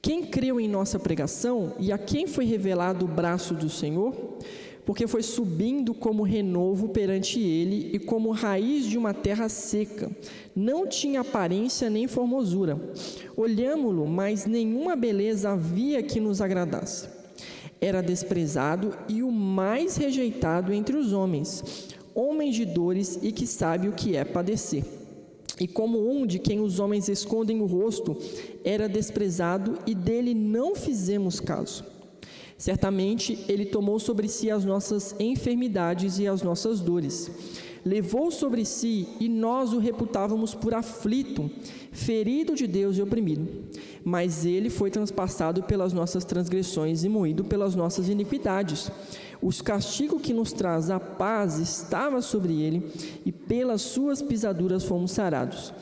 Quem creu em nossa pregação e a quem foi revelado o braço do Senhor? Porque foi subindo como renovo perante ele e como raiz de uma terra seca. Não tinha aparência nem formosura. Olhámo-lo, mas nenhuma beleza havia que nos agradasse. Era desprezado e o mais rejeitado entre os homens, homem de dores e que sabe o que é padecer. E como um de quem os homens escondem o rosto, era desprezado e dele não fizemos caso. Certamente ele tomou sobre si as nossas enfermidades e as nossas dores. Levou sobre si e nós o reputávamos por aflito, ferido de Deus e oprimido. Mas ele foi transpassado pelas nossas transgressões e moído pelas nossas iniquidades. O castigo que nos traz a paz estava sobre ele, e pelas suas pisaduras fomos sarados.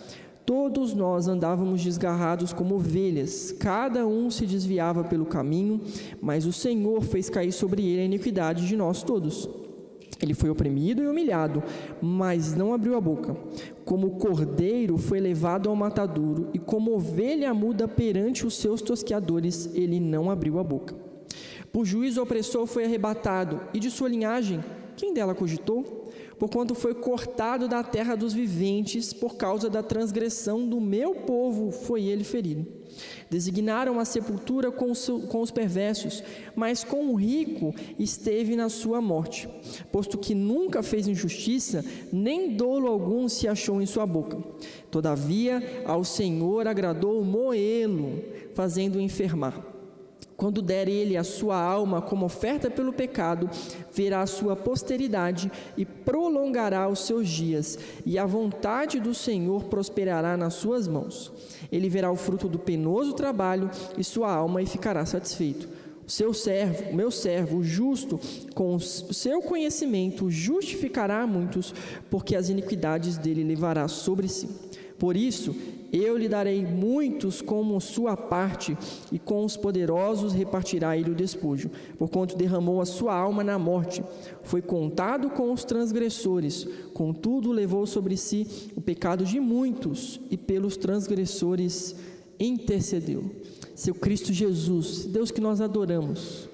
Todos nós andávamos desgarrados como ovelhas, cada um se desviava pelo caminho, mas o Senhor fez cair sobre ele a iniquidade de nós todos. Ele foi oprimido e humilhado, mas não abriu a boca. Como cordeiro foi levado ao matadouro, e como ovelha muda perante os seus tosqueadores, ele não abriu a boca. Por juízo opressor foi arrebatado, e de sua linhagem, quem dela cogitou? Porquanto foi cortado da terra dos viventes, por causa da transgressão do meu povo foi ele ferido. Designaram a sepultura com os perversos, mas com o rico esteve na sua morte, posto que nunca fez injustiça, nem dolo algum se achou em sua boca. Todavia, ao Senhor agradou moê-lo, fazendo-o enfermar. Quando der ele a sua alma como oferta pelo pecado, verá a sua posteridade e prolongará os seus dias, e a vontade do Senhor prosperará nas suas mãos. Ele verá o fruto do penoso trabalho e sua alma e ficará satisfeito. O meu servo, justo, com o seu conhecimento, justificará a muitos, porque as iniquidades dele levará sobre si. Por isso, eu lhe darei muitos como sua parte, e com os poderosos repartirá ele o despojo, porquanto derramou a sua alma na morte. Foi contado com os transgressores, contudo levou sobre si o pecado de muitos, e pelos transgressores intercedeu. Seu Cristo Jesus, Deus que nós adoramos,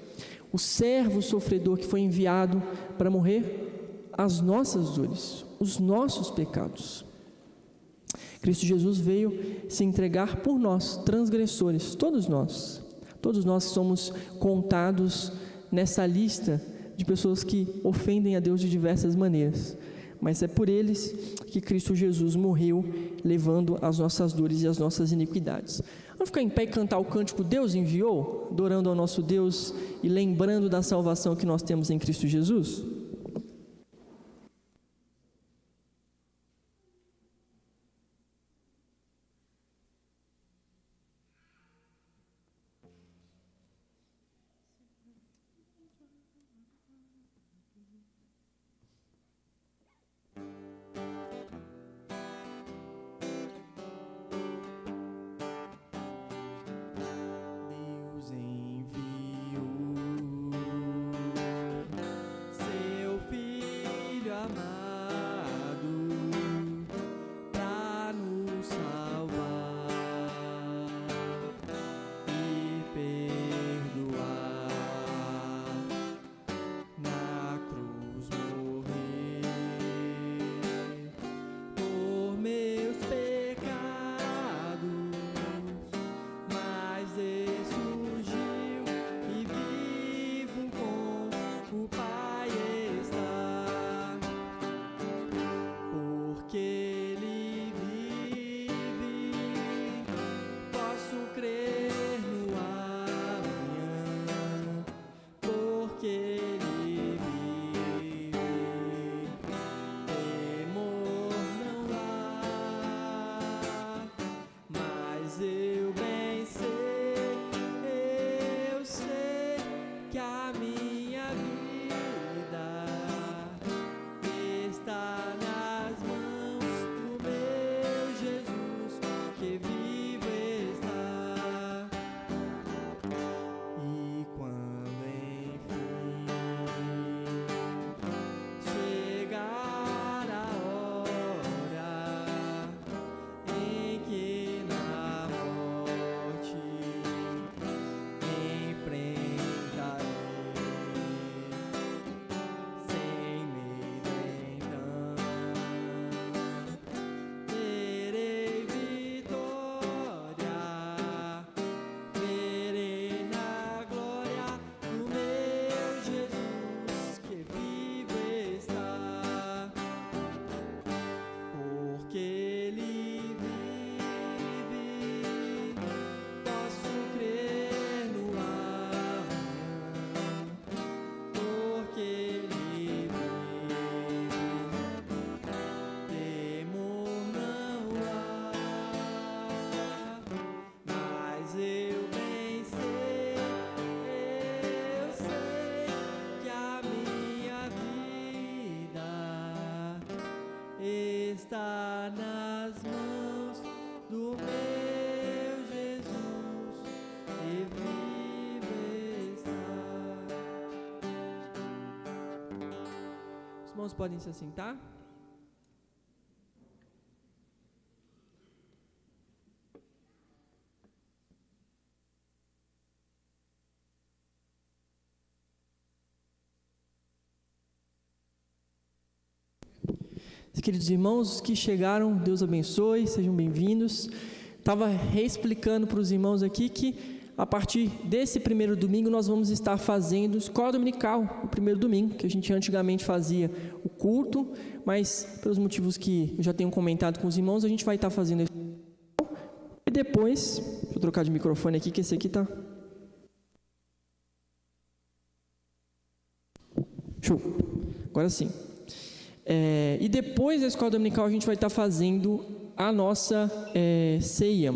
o servo sofredor que foi enviado para morrer as nossas dores, os nossos pecados. Cristo Jesus veio se entregar por nós, transgressores, todos nós somos contados nessa lista de pessoas que ofendem a Deus de diversas maneiras, mas é por eles que Cristo Jesus morreu, levando as nossas dores e as nossas iniquidades. Vamos ficar em pé e cantar o cântico Deus enviou, adorando ao nosso Deus e lembrando da salvação que nós temos em Cristo Jesus? Deus enviou irmãos podem se assentar. Queridos irmãos que chegaram, Deus abençoe, sejam bem-vindos. Estava reexplicando para os irmãos aqui que a partir desse primeiro domingo nós vamos estar fazendo escola dominical, o primeiro domingo, que a gente antigamente fazia o culto, mas pelos motivos que eu já tenho comentado com os irmãos, a gente vai estar fazendo e depois, deixa eu trocar de microfone aqui, que esse aqui está... Show, agora sim. E depois da escola dominical a gente vai estar fazendo a nossa ceia.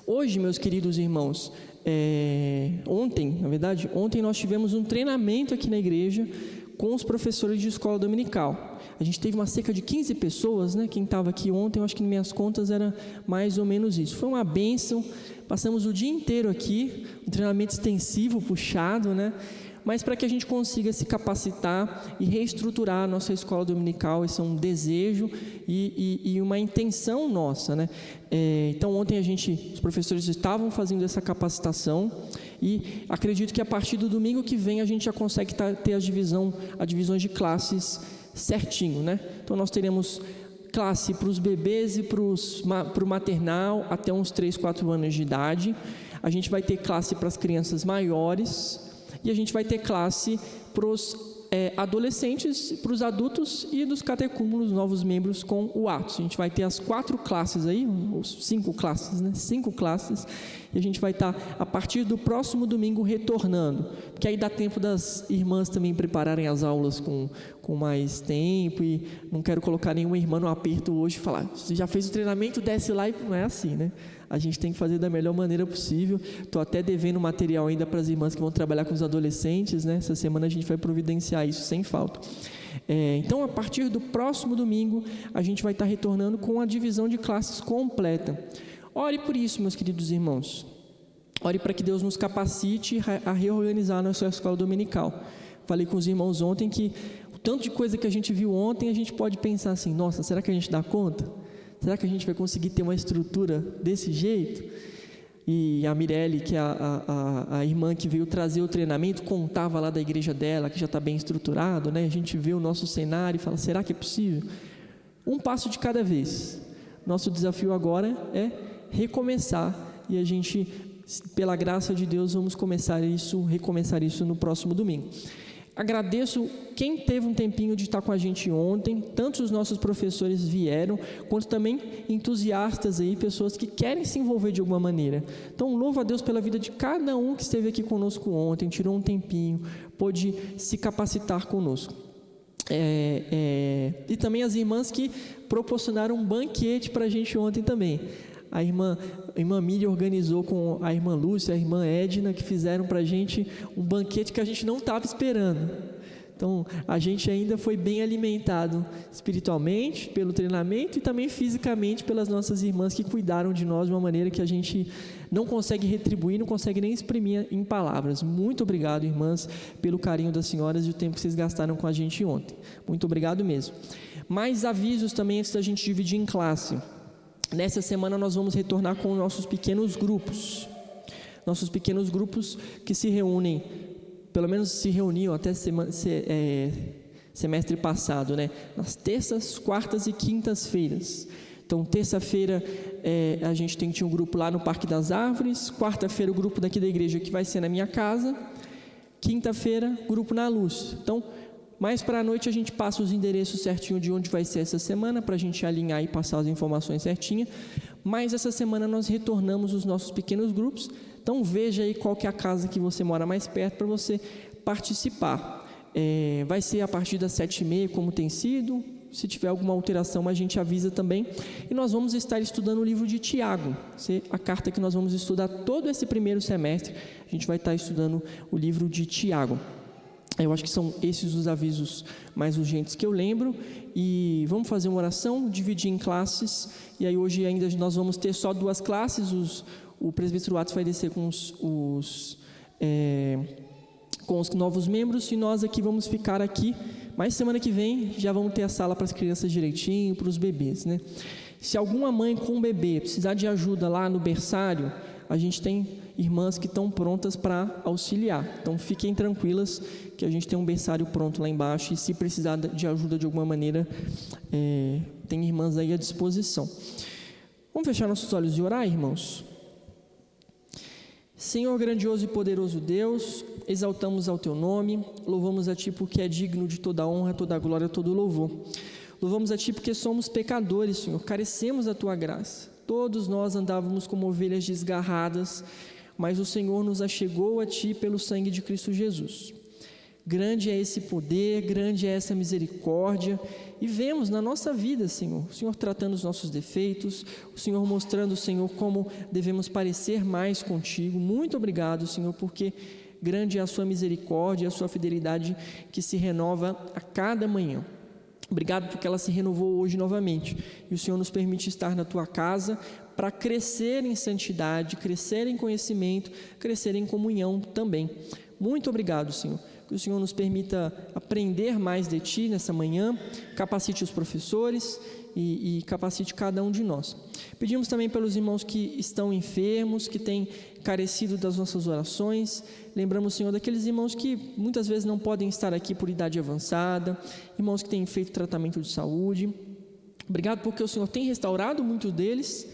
Hoje, meus queridos irmãos, ontem nós tivemos um treinamento aqui na igreja com os professores de escola dominical. A gente teve uma cerca de 15 pessoas, né? Quem estava aqui ontem, eu acho que em minhas contas era mais ou menos isso. Foi uma bênção, passamos o dia inteiro aqui, um treinamento extensivo, puxado, né? Mas para que a gente consiga se capacitar e reestruturar a nossa escola dominical, esse é um desejo e uma intenção nossa, né? Então ontem os professores estavam fazendo essa capacitação e acredito que a partir do domingo que vem a gente já consegue ter as divisões de classes certinho, né? Então nós teremos classe para os bebês e para o maternal até uns 3, 4 anos de idade. A gente vai ter classe para as crianças maiores. E a gente vai ter classe para os adolescentes, para os adultos e dos catecúmenos, novos membros com o Atos. A gente vai ter as 4 classes aí, ou 5 classes, né? 5 classes. E a gente vai estar, a partir do próximo domingo, retornando. Porque aí dá tempo das irmãs também prepararem as aulas com mais tempo. E não quero colocar nenhuma irmã no aperto hoje e falar, você já fez o treinamento, desce lá, e não é assim, né? A gente tem que fazer da melhor maneira possível. Estou até devendo material ainda para as irmãs que vão trabalhar com os adolescentes, né? Essa semana a gente vai providenciar isso sem falta. Então, a partir do próximo domingo, a gente vai estar retornando com a divisão de classes completa. Ore por isso, meus queridos irmãos. Ore para que Deus nos capacite a reorganizar a nossa escola dominical. Falei com os irmãos ontem que o tanto de coisa que a gente viu ontem, a gente pode pensar assim, nossa, será que a gente dá conta? Será que a gente vai conseguir ter uma estrutura desse jeito? E a Mirelle, que é a irmã que veio trazer o treinamento, contava lá da igreja dela, que já está bem estruturado, né? A gente vê o nosso cenário e fala, será que é possível? Um passo de cada vez. Nosso desafio agora é recomeçar e a gente, pela graça de Deus, vamos recomeçar isso no próximo domingo. Agradeço quem teve um tempinho de estar com a gente ontem, tanto os nossos professores vieram, quanto também entusiastas aí, pessoas que querem se envolver de alguma maneira. Então, louvo a Deus pela vida de cada um que esteve aqui conosco ontem, tirou um tempinho, pôde se capacitar conosco. E também as irmãs que proporcionaram um banquete para a gente ontem também. A irmã Miriam organizou com a irmã Lúcia, a irmã Edna, que fizeram para a gente um banquete que a gente não estava esperando. Então, a gente ainda foi bem alimentado espiritualmente, pelo treinamento e também fisicamente pelas nossas irmãs que cuidaram de nós de uma maneira que a gente não consegue retribuir, não consegue nem exprimir em palavras. Muito obrigado, irmãs, pelo carinho das senhoras e o tempo que vocês gastaram com a gente ontem. Muito obrigado mesmo. Mais avisos também antes da gente dividir em classe. Nessa semana nós vamos retornar com nossos pequenos grupos. Nossos pequenos grupos que se reúnem, pelo menos se reuniam até semestre passado, né? Nas terças, quartas e quintas-feiras. Então, terça-feira a gente tinha um grupo lá no Parque das Árvores. Quarta-feira o grupo daqui da igreja que vai ser na minha casa. Quinta-feira, grupo na Luz. Então, mais para a noite a gente passa os endereços certinho de onde vai ser essa semana, para a gente alinhar e passar as informações certinhas. Mas essa semana nós retornamos os nossos pequenos grupos. Então veja aí qual que é a casa que você mora mais perto para você participar. Vai ser a partir das 7h30, como tem sido. Se tiver alguma alteração, a gente avisa também. E nós vamos estar estudando o livro de Tiago. A carta que nós vamos estudar todo esse primeiro semestre, a gente vai estar estudando o livro de Tiago. Eu acho que são esses os avisos mais urgentes que eu lembro. E vamos fazer uma oração, dividir em classes. E aí hoje ainda nós vamos ter só 2 classes. O presbítero Atos vai descer com os novos membros. E nós aqui vamos ficar aqui Mas semana que vem já vamos ter a sala para as crianças direitinho, para os bebês, né? Se alguma mãe com um bebê precisar de ajuda lá no berçário, a gente tem irmãs que estão prontas para auxiliar. Então fiquem tranquilas que a gente tem um berçário pronto lá embaixo e se precisar de ajuda de alguma maneira, tem irmãs aí à disposição. Vamos fechar nossos olhos e orar, irmãos? Senhor grandioso e poderoso Deus, exaltamos ao Teu nome, louvamos a Ti porque é digno de toda honra, toda glória, todo louvor. Louvamos a Ti porque somos pecadores, Senhor, carecemos da Tua graça. Todos nós andávamos como ovelhas desgarradas, mas o Senhor nos achegou a Ti pelo sangue de Cristo Jesus. Grande é esse poder, grande é essa misericórdia, e vemos na nossa vida, Senhor, o Senhor tratando os nossos defeitos, o Senhor mostrando, Senhor, como devemos parecer mais contigo. Muito obrigado, Senhor, porque grande é a sua misericórdia, a sua fidelidade que se renova a cada manhã. Obrigado porque ela se renovou hoje novamente, e o Senhor nos permite estar na Tua casa para crescer em santidade, crescer em conhecimento, crescer em comunhão também. Muito obrigado, Senhor. Que o Senhor nos permita aprender mais de Ti nessa manhã, capacite os professores e capacite cada um de nós. Pedimos também pelos irmãos que estão enfermos, que têm carecido das nossas orações. Lembramos, Senhor, daqueles irmãos que muitas vezes não podem estar aqui por idade avançada, irmãos que têm feito tratamento de saúde. Obrigado porque o Senhor tem restaurado muitos deles,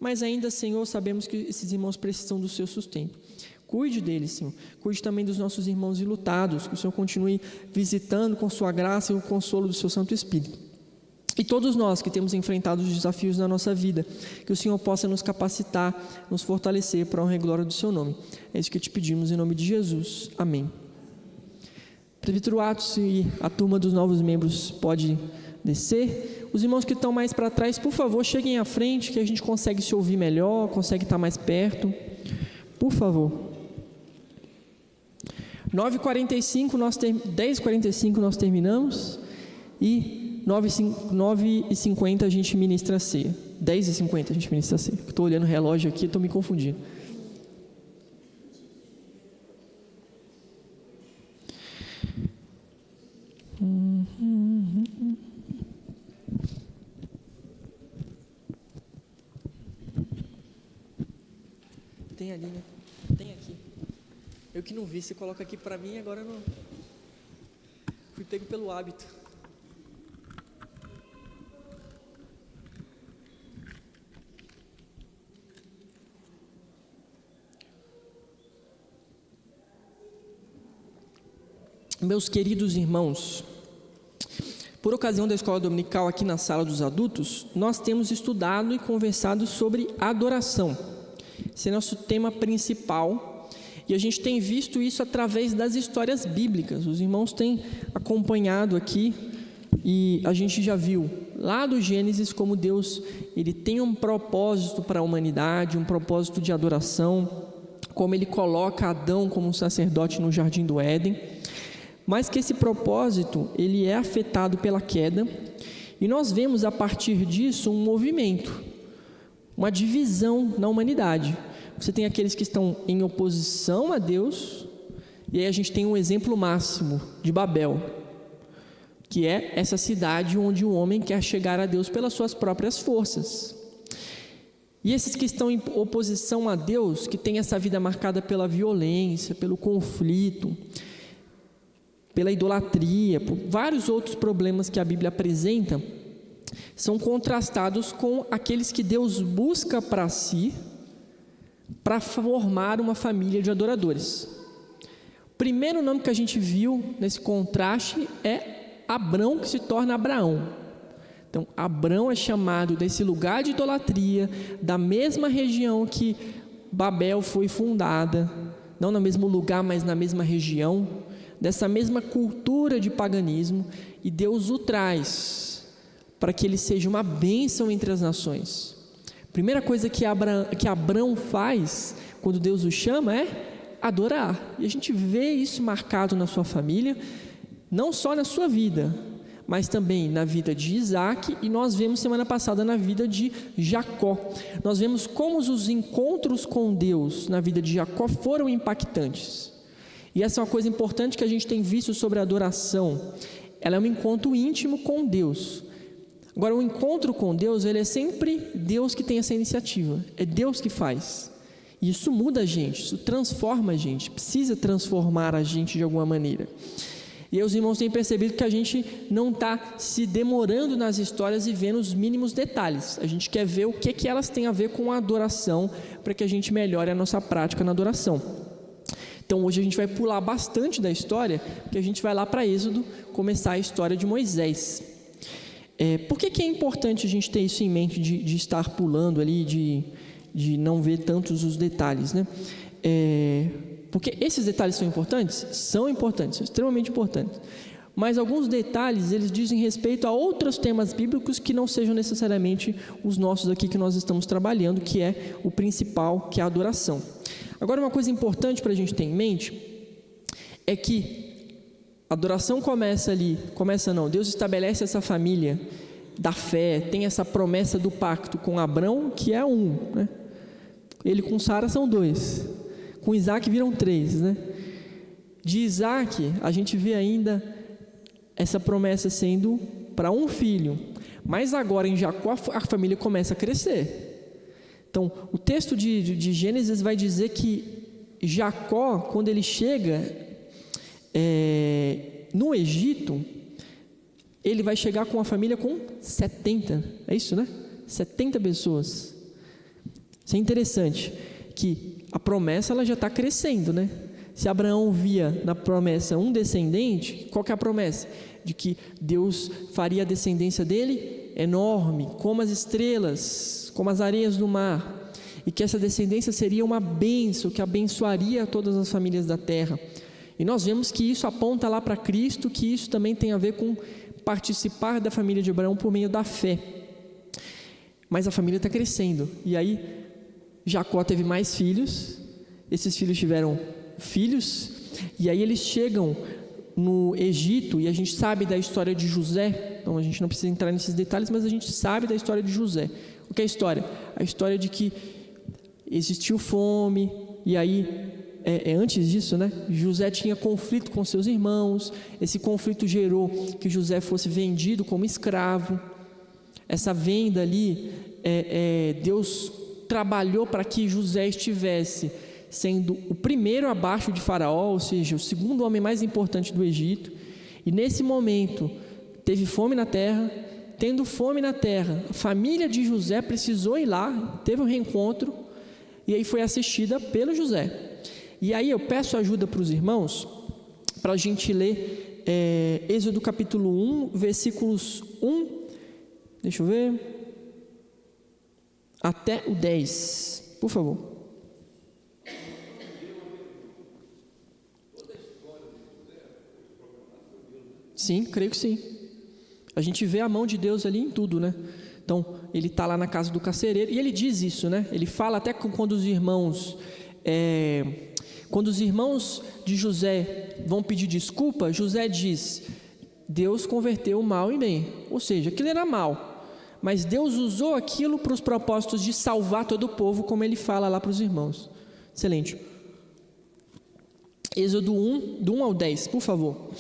mas ainda, Senhor, sabemos que esses irmãos precisam do Seu sustento. Cuide deles, Senhor. Cuide também dos nossos irmãos enlutados, que o Senhor continue visitando com Sua graça e o consolo do Seu Santo Espírito. E todos nós que temos enfrentado os desafios da nossa vida, que o Senhor possa nos capacitar, nos fortalecer para a honra e glória do Seu nome. É isso que te pedimos em nome de Jesus. Amém. Presbítero Atos e a turma dos novos membros pode descer. Os irmãos que estão mais para trás, por favor, cheguem à frente, que a gente consegue se ouvir melhor, consegue estar mais perto. Por favor. 9h45, 10h45 nós terminamos e 9h50 a gente ministra a ceia. 10h50 a gente ministra a ceia. Estou olhando o relógio aqui, estou me confundindo. Tem ali, né? Tem aqui. Eu que não vi, você coloca aqui para mim, agora eu não. Fui pego pelo hábito. Meus queridos irmãos, por ocasião da escola dominical aqui na sala dos adultos, nós temos estudado e conversado sobre adoração. Esse é nosso tema principal. E a gente tem visto isso através das histórias bíblicas. Os irmãos têm acompanhado aqui e a gente já viu lá do Gênesis como Deus ele tem um propósito para a humanidade, um propósito de adoração, como Ele coloca Adão como um sacerdote no Jardim do Éden, mas que esse propósito ele é afetado pela queda e nós vemos a partir disso um movimento, uma divisão na humanidade. Você tem aqueles que estão em oposição a Deus, e aí a gente tem um exemplo máximo de Babel, que é essa cidade onde o homem quer chegar a Deus pelas suas próprias forças. E esses que estão em oposição a Deus, que têm essa vida marcada pela violência, pelo conflito, pela idolatria, por vários outros problemas que a Bíblia apresenta, são contrastados com aqueles que Deus busca para si, para formar uma família de adoradores. O primeiro nome que a gente viu nesse contraste é Abrão, que se torna Abraão. Então, Abrão é chamado desse lugar de idolatria, da mesma região que Babel foi fundada, não no mesmo lugar, mas na mesma região, dessa mesma cultura de paganismo, e Deus o traz para que ele seja uma bênção entre as nações. Primeira coisa que Abrão faz quando Deus o chama é adorar. E a gente vê isso marcado na sua família, não só na sua vida, mas também na vida de Isaac, e nós vemos semana passada na vida de Jacó. Nós vemos como os encontros com Deus na vida de Jacó foram impactantes. E essa é uma coisa importante que a gente tem visto sobre a adoração. ela é um encontro íntimo com Deus. Agora, o encontro com Deus, ele é sempre Deus que tem essa iniciativa, é Deus que faz. E isso muda a gente, isso transforma a gente, precisa transformar a gente de alguma maneira. E aí os irmãos têm percebido que a gente não está se demorando nas histórias e vendo os mínimos detalhes. A gente quer ver o que elas têm a ver com a adoração, para que a gente melhore a nossa prática na adoração. Então hoje a gente vai pular bastante da história, porque a gente vai lá para Êxodo, começar a história de Moisés. Por que é importante a gente ter isso em mente, de estar pulando ali, de não ver tantos os detalhes, né? Porque esses detalhes são importantes? São importantes, são extremamente importantes. Mas alguns detalhes, eles dizem respeito a outros temas bíblicos que não sejam necessariamente os nossos aqui que nós estamos trabalhando, que é o principal, que é a adoração. Agora, uma coisa importante para a gente ter em mente é que a adoração Deus estabelece essa família da fé, tem essa promessa do pacto com Abrão, que é um, né? Ele com Sara são 2, com Isaac viram 3, né? De Isaac, a gente vê ainda essa promessa sendo para um filho, mas agora em Jacó a família começa a crescer. Então, o texto de Gênesis vai dizer que Jacó, quando ele chega no Egito, ele vai chegar com a família com 70, é isso, né? 70 pessoas. Isso é interessante, que a promessa ela já está crescendo, né? Se Abraão via na promessa um descendente, qual que é a promessa? De que Deus faria a descendência dele enorme, como as estrelas, como as areias do mar, e que essa descendência seria uma bênção, que abençoaria todas as famílias da terra. E nós vemos que isso aponta lá para Cristo, que isso também tem a ver com participar da família de Abraão por meio da fé. Mas a família está crescendo, e aí Jacó teve mais filhos, esses filhos tiveram filhos, e aí eles chegam no Egito, e a gente sabe da história de José. Então a gente não precisa entrar nesses detalhes, mas a gente sabe da história de José. O que é a história? A história de que existiu fome, e aí, antes disso, né, José tinha conflito com seus irmãos, esse conflito gerou que José fosse vendido como escravo. Essa venda ali, Deus trabalhou para que José estivesse sendo o primeiro abaixo de Faraó, ou seja, o segundo homem mais importante do Egito. E nesse momento teve fome na terra. Tendo fome na terra, a família de José precisou ir lá, teve um reencontro, e aí foi assistida pelo José. E aí eu peço ajuda para os irmãos, para a gente ler Êxodo capítulo 1, versículos 1, deixa eu ver, até o 10, por favor. Sim, creio que sim. A gente vê a mão de Deus ali em tudo, né? Então, ele está lá na casa do carcereiro, e ele diz isso, né? Ele fala até quando os irmãos de José vão pedir desculpa, José diz, Deus converteu o mal em bem. Ou seja, aquilo era mal, mas Deus usou aquilo para os propósitos de salvar todo o povo, como ele fala lá para os irmãos. Excelente. Êxodo 1, do 1 ao 10, por favor.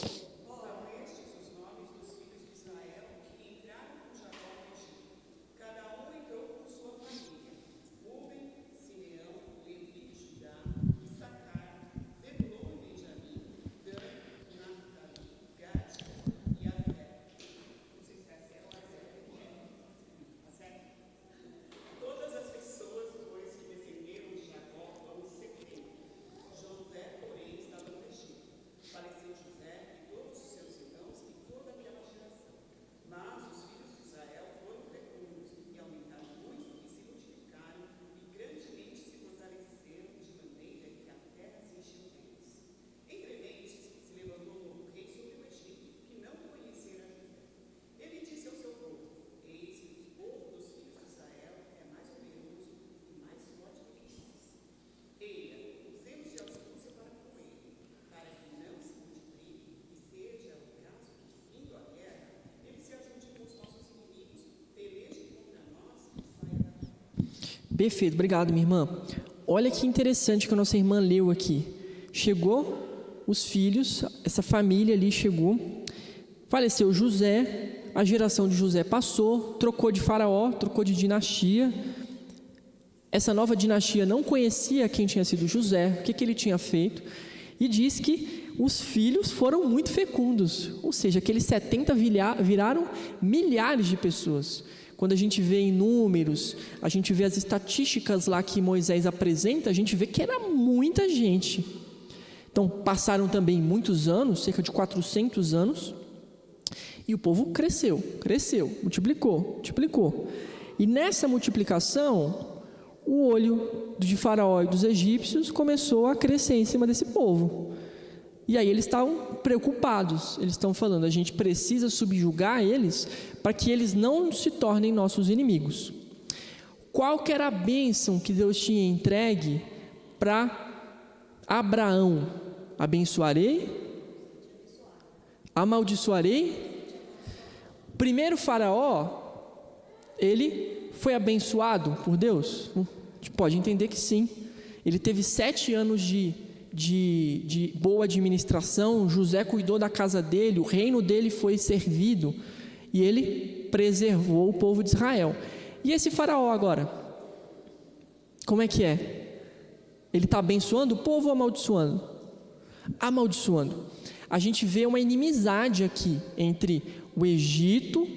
Perfeito, obrigado, minha irmã. Olha que interessante que a nossa irmã leu aqui. Chegou os filhos, essa família ali chegou, Faleceu José, a geração de José passou, trocou de faraó, trocou de dinastia. Essa nova dinastia não conhecia quem tinha sido José, o que ele tinha feito, e diz que os filhos foram muito fecundos, ou seja, aqueles 70 viraram milhares de pessoas. Quando a gente vê em números, a gente vê as estatísticas lá que Moisés apresenta, a gente vê que era muita gente. Então, passaram também muitos anos, cerca de 400 anos, e o povo cresceu, multiplicou. E nessa multiplicação, o olho de Faraó e dos egípcios começou a crescer em cima desse povo. E aí eles estavam preocupados, eles estão falando, a gente precisa subjugar eles para que eles não se tornem nossos inimigos. Qual que era a bênção que Deus tinha entregue para Abraão? Abençoarei, amaldiçoarei. Primeiro Faraó, ele foi abençoado por Deus? A gente pode entender que sim. Ele teve 7 anos de boa administração, José cuidou da casa dele, o reino dele foi servido, e ele preservou o povo de Israel. E esse faraó agora? Como é que é? Ele está abençoando o povo ou amaldiçoando? Amaldiçoando. A gente vê uma inimizade aqui entre o Egito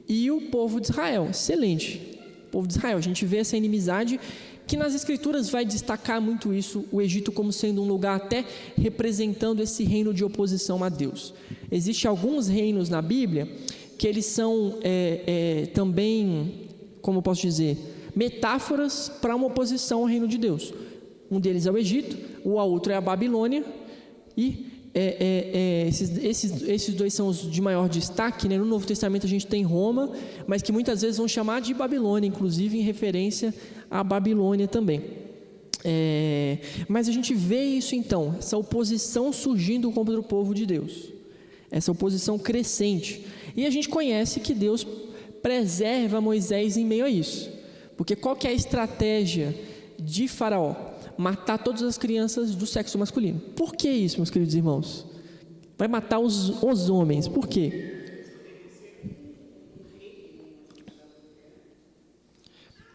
e o povo de Israel. Excelente. O povo de Israel, a gente vê essa inimizade que nas escrituras vai destacar muito isso, o Egito como sendo um lugar até representando esse reino de oposição a Deus. Existem alguns reinos na Bíblia que eles são também, como eu posso dizer, metáforas para uma oposição ao reino de Deus. Um deles é o Egito, o outro é a Babilônia, e esses dois são os de maior destaque, né? No Novo Testamento a gente tem Roma, mas que muitas vezes vão chamar de Babilônia, inclusive em referência à Babilônia também. Mas a gente vê isso então, essa oposição surgindo contra o povo de Deus, essa oposição crescente, e a gente conhece que Deus preserva Moisés em meio a isso, porque qual que é a estratégia de Faraó? Matar todas as crianças do sexo masculino. Por que isso, meus queridos irmãos? Vai matar os homens, por quê?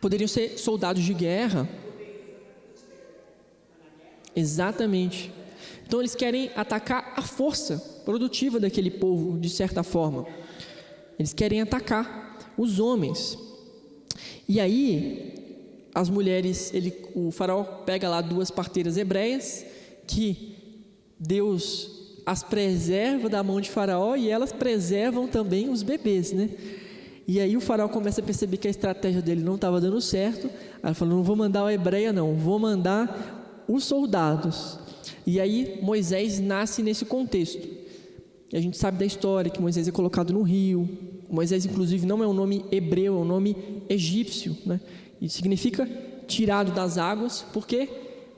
Poderiam ser soldados de guerra. Exatamente. Então eles querem atacar a força produtiva daquele povo, de certa forma. Eles querem atacar os homens. E aí, as mulheres, o faraó pega lá 2 parteiras hebreias, que Deus as preserva da mão de faraó, e elas preservam também os bebês, né? E aí o faraó começa a perceber que a estratégia dele não estava dando certo. Aí ele falou, não vou mandar a hebreia não, vou mandar os soldados. E aí Moisés nasce nesse contexto. E a gente sabe da história, que Moisés é colocado no rio. Moisés, inclusive, não é um nome hebreu, é um nome egípcio, né? E significa tirado das águas. Por quê?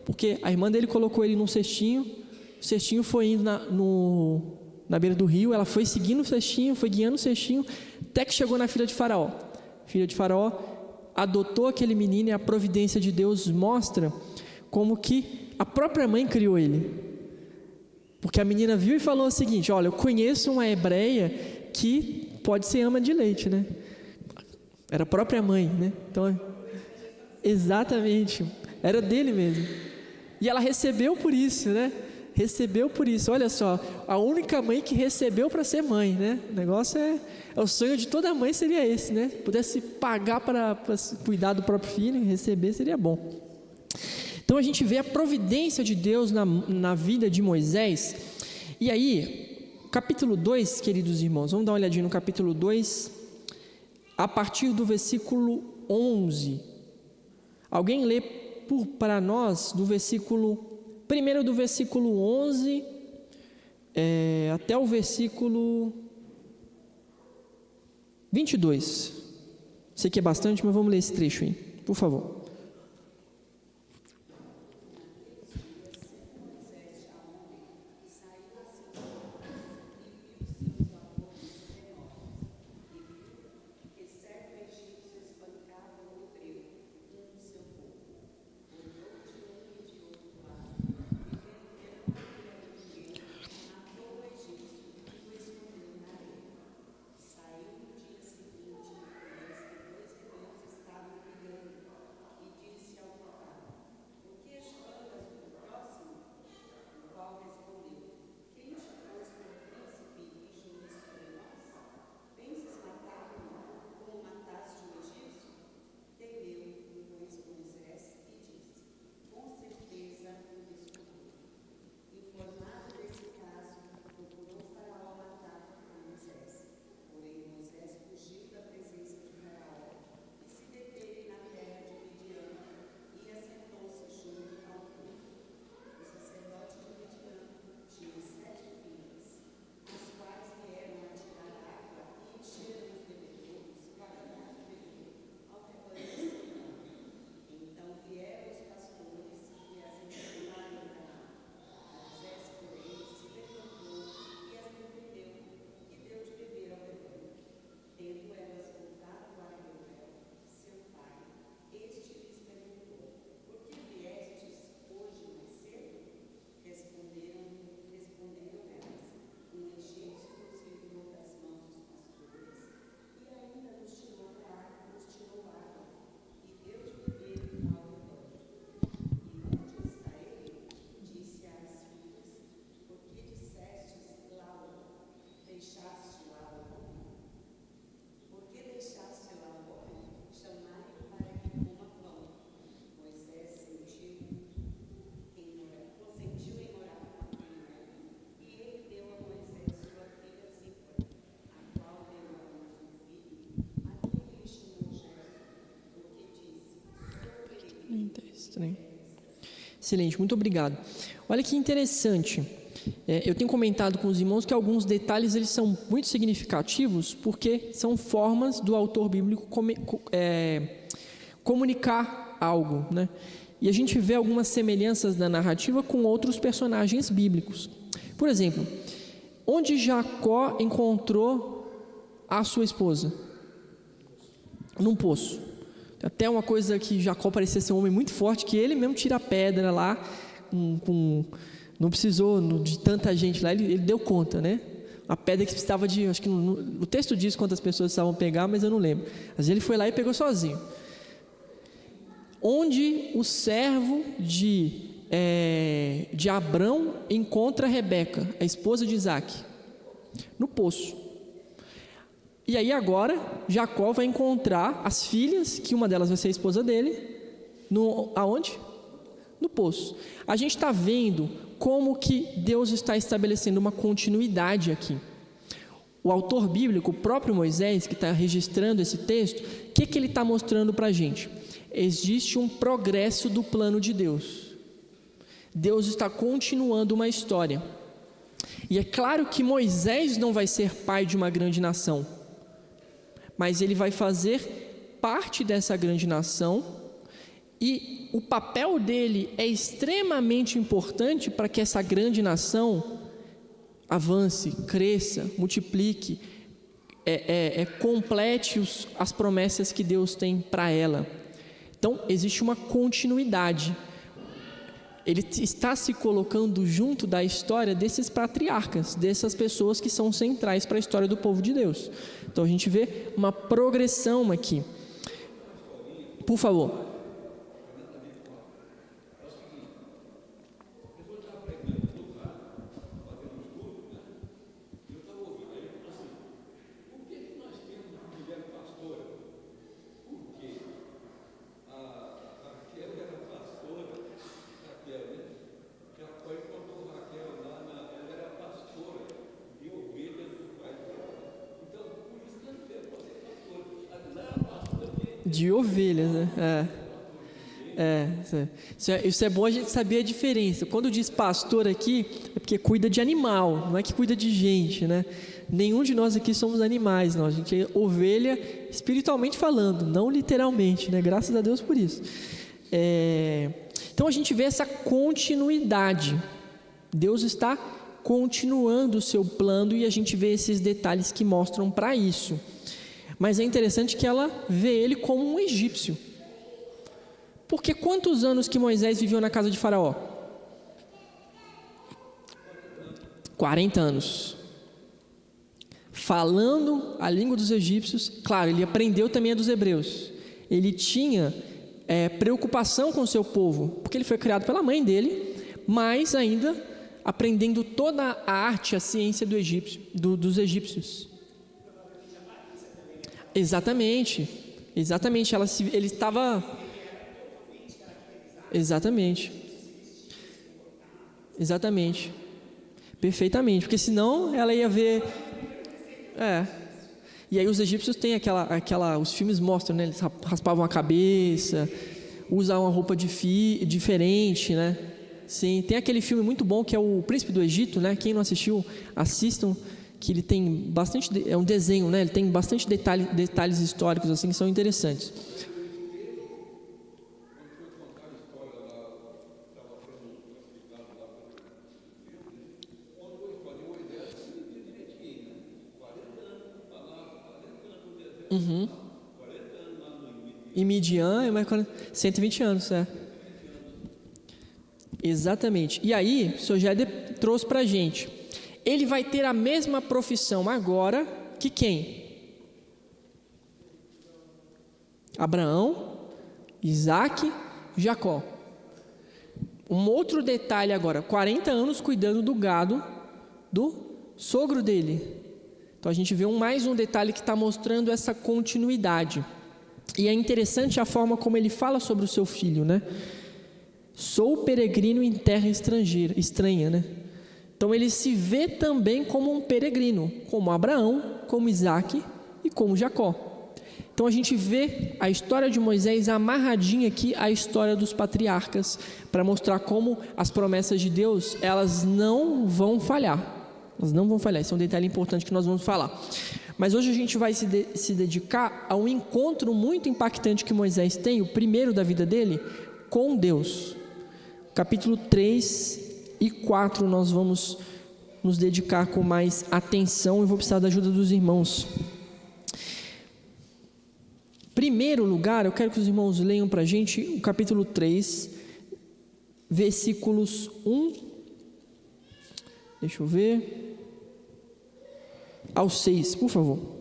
Porque a irmã dele colocou ele num cestinho, o cestinho foi indo na beira do rio, ela foi seguindo o cestinho, foi guiando o cestinho, até que chegou na filha de Faraó. A filha de Faraó adotou aquele menino, e a providência de Deus mostra como que a própria mãe criou ele. Porque a menina viu e falou o seguinte, olha, eu conheço uma hebreia que pode ser ama de leite, né? Era a própria mãe, né? Então, exatamente, era dele mesmo. E ela recebeu por isso, né? Recebeu por isso. Olha só, a única mãe que recebeu para ser mãe, né? O negócio o sonho de toda mãe seria esse, né? Pudesse pagar para cuidar do próprio filho, receber seria bom. Então a gente vê a providência de Deus na vida de Moisés. E aí, capítulo 2, queridos irmãos, vamos dar uma olhadinha no capítulo 2, a partir do versículo 11. Alguém lê para nós primeiro do versículo 11 até o versículo 22. Sei que é bastante, mas vamos ler esse trecho aí, por favor. Estranho. Excelente, muito obrigado. Olha que interessante. Eu tenho comentado com os irmãos que alguns detalhes eles são muito significativos porque são formas do autor bíblico comunicar algo, né? E a gente vê algumas semelhanças da narrativa com outros personagens bíblicos. Por exemplo, onde Jacó encontrou a sua esposa? Num poço. Até uma coisa que Jacó parecia ser um homem muito forte, que ele mesmo tira a pedra lá, não precisou de tanta gente lá, ele deu conta, né? A pedra que precisava de, acho que o texto diz quantas pessoas precisavam pegar, mas eu não lembro. Mas ele foi lá e pegou sozinho. Onde o servo de Abrão encontra Rebeca, a esposa de Isaac? No poço. E aí agora, Jacó vai encontrar as filhas, que uma delas vai ser a esposa dele, aonde? No poço. A gente está vendo como que Deus está estabelecendo uma continuidade aqui. O autor bíblico, o próprio Moisés, que está registrando esse texto, o que ele está mostrando para a gente? Existe um progresso do plano de Deus. Deus está continuando uma história. E é claro que Moisés não vai ser pai de uma grande nação, mas ele vai fazer parte dessa grande nação, e o papel dele é extremamente importante para que essa grande nação avance, cresça, multiplique, complete as promessas que Deus tem para ela. Então, existe uma continuidade. Ele está se colocando junto da história desses patriarcas, dessas pessoas que são centrais para a história do povo de Deus. Então, a gente vê uma progressão aqui. Por favor. De ovelhas, né? Isso é bom a gente saber a diferença. Quando diz pastor aqui, é porque cuida de animal, não é que cuida de gente, né? Nenhum de nós aqui somos animais, não. A gente é ovelha espiritualmente falando, não literalmente, né? Graças a Deus por isso. Então a gente vê essa continuidade. Deus está continuando o seu plano e a gente vê esses detalhes que mostram para isso. Mas é interessante que ela vê ele como um egípcio. Porque quantos anos que Moisés viveu na casa de Faraó? 40 anos. Falando a língua dos egípcios, claro, ele aprendeu também a dos hebreus. Ele tinha preocupação com o seu povo, porque ele foi criado pela mãe dele, mas ainda aprendendo toda a arte, a ciência dos egípcios. Exatamente. Ele estava... Exatamente. Perfeitamente. Porque senão ela ia ver... E aí os egípcios têm os filmes mostram, né? Eles raspavam a cabeça, usavam uma roupa diferente, né? Sim, tem aquele filme muito bom que é o Príncipe do Egito, né? Quem não assistiu, assistam, que ele tem bastante... É um desenho, né? Ele tem bastante detalhes históricos assim que são interessantes. Uhum. E Midian é mais 120 anos, Exatamente. E aí, o Sr. Géder trouxe para a gente. Ele vai ter a mesma profissão agora que quem? Abraão, Isaac, Jacó. Um outro detalhe agora, 40 anos cuidando do gado do sogro dele. Então a gente vê mais um detalhe que está mostrando essa continuidade. E é interessante a forma como ele fala sobre o seu filho, né? Sou peregrino em terra estranha, né? Então ele se vê também como um peregrino, como Abraão, como Isaac e como Jacó. Então a gente vê a história de Moisés amarradinha aqui à história dos patriarcas, para mostrar como as promessas de Deus, elas não vão falhar. Elas não vão falhar, esse é um detalhe importante que nós vamos falar. Mas hoje a gente vai se dedicar a um encontro muito impactante que Moisés tem, o primeiro da vida dele, com Deus. Capítulo 3 e 4 nós vamos nos dedicar com mais atenção e vou precisar da ajuda dos irmãos. Primeiro lugar, eu quero que os irmãos leiam para a gente o capítulo 3, versículos 1, deixa eu ver, ao 6, por favor.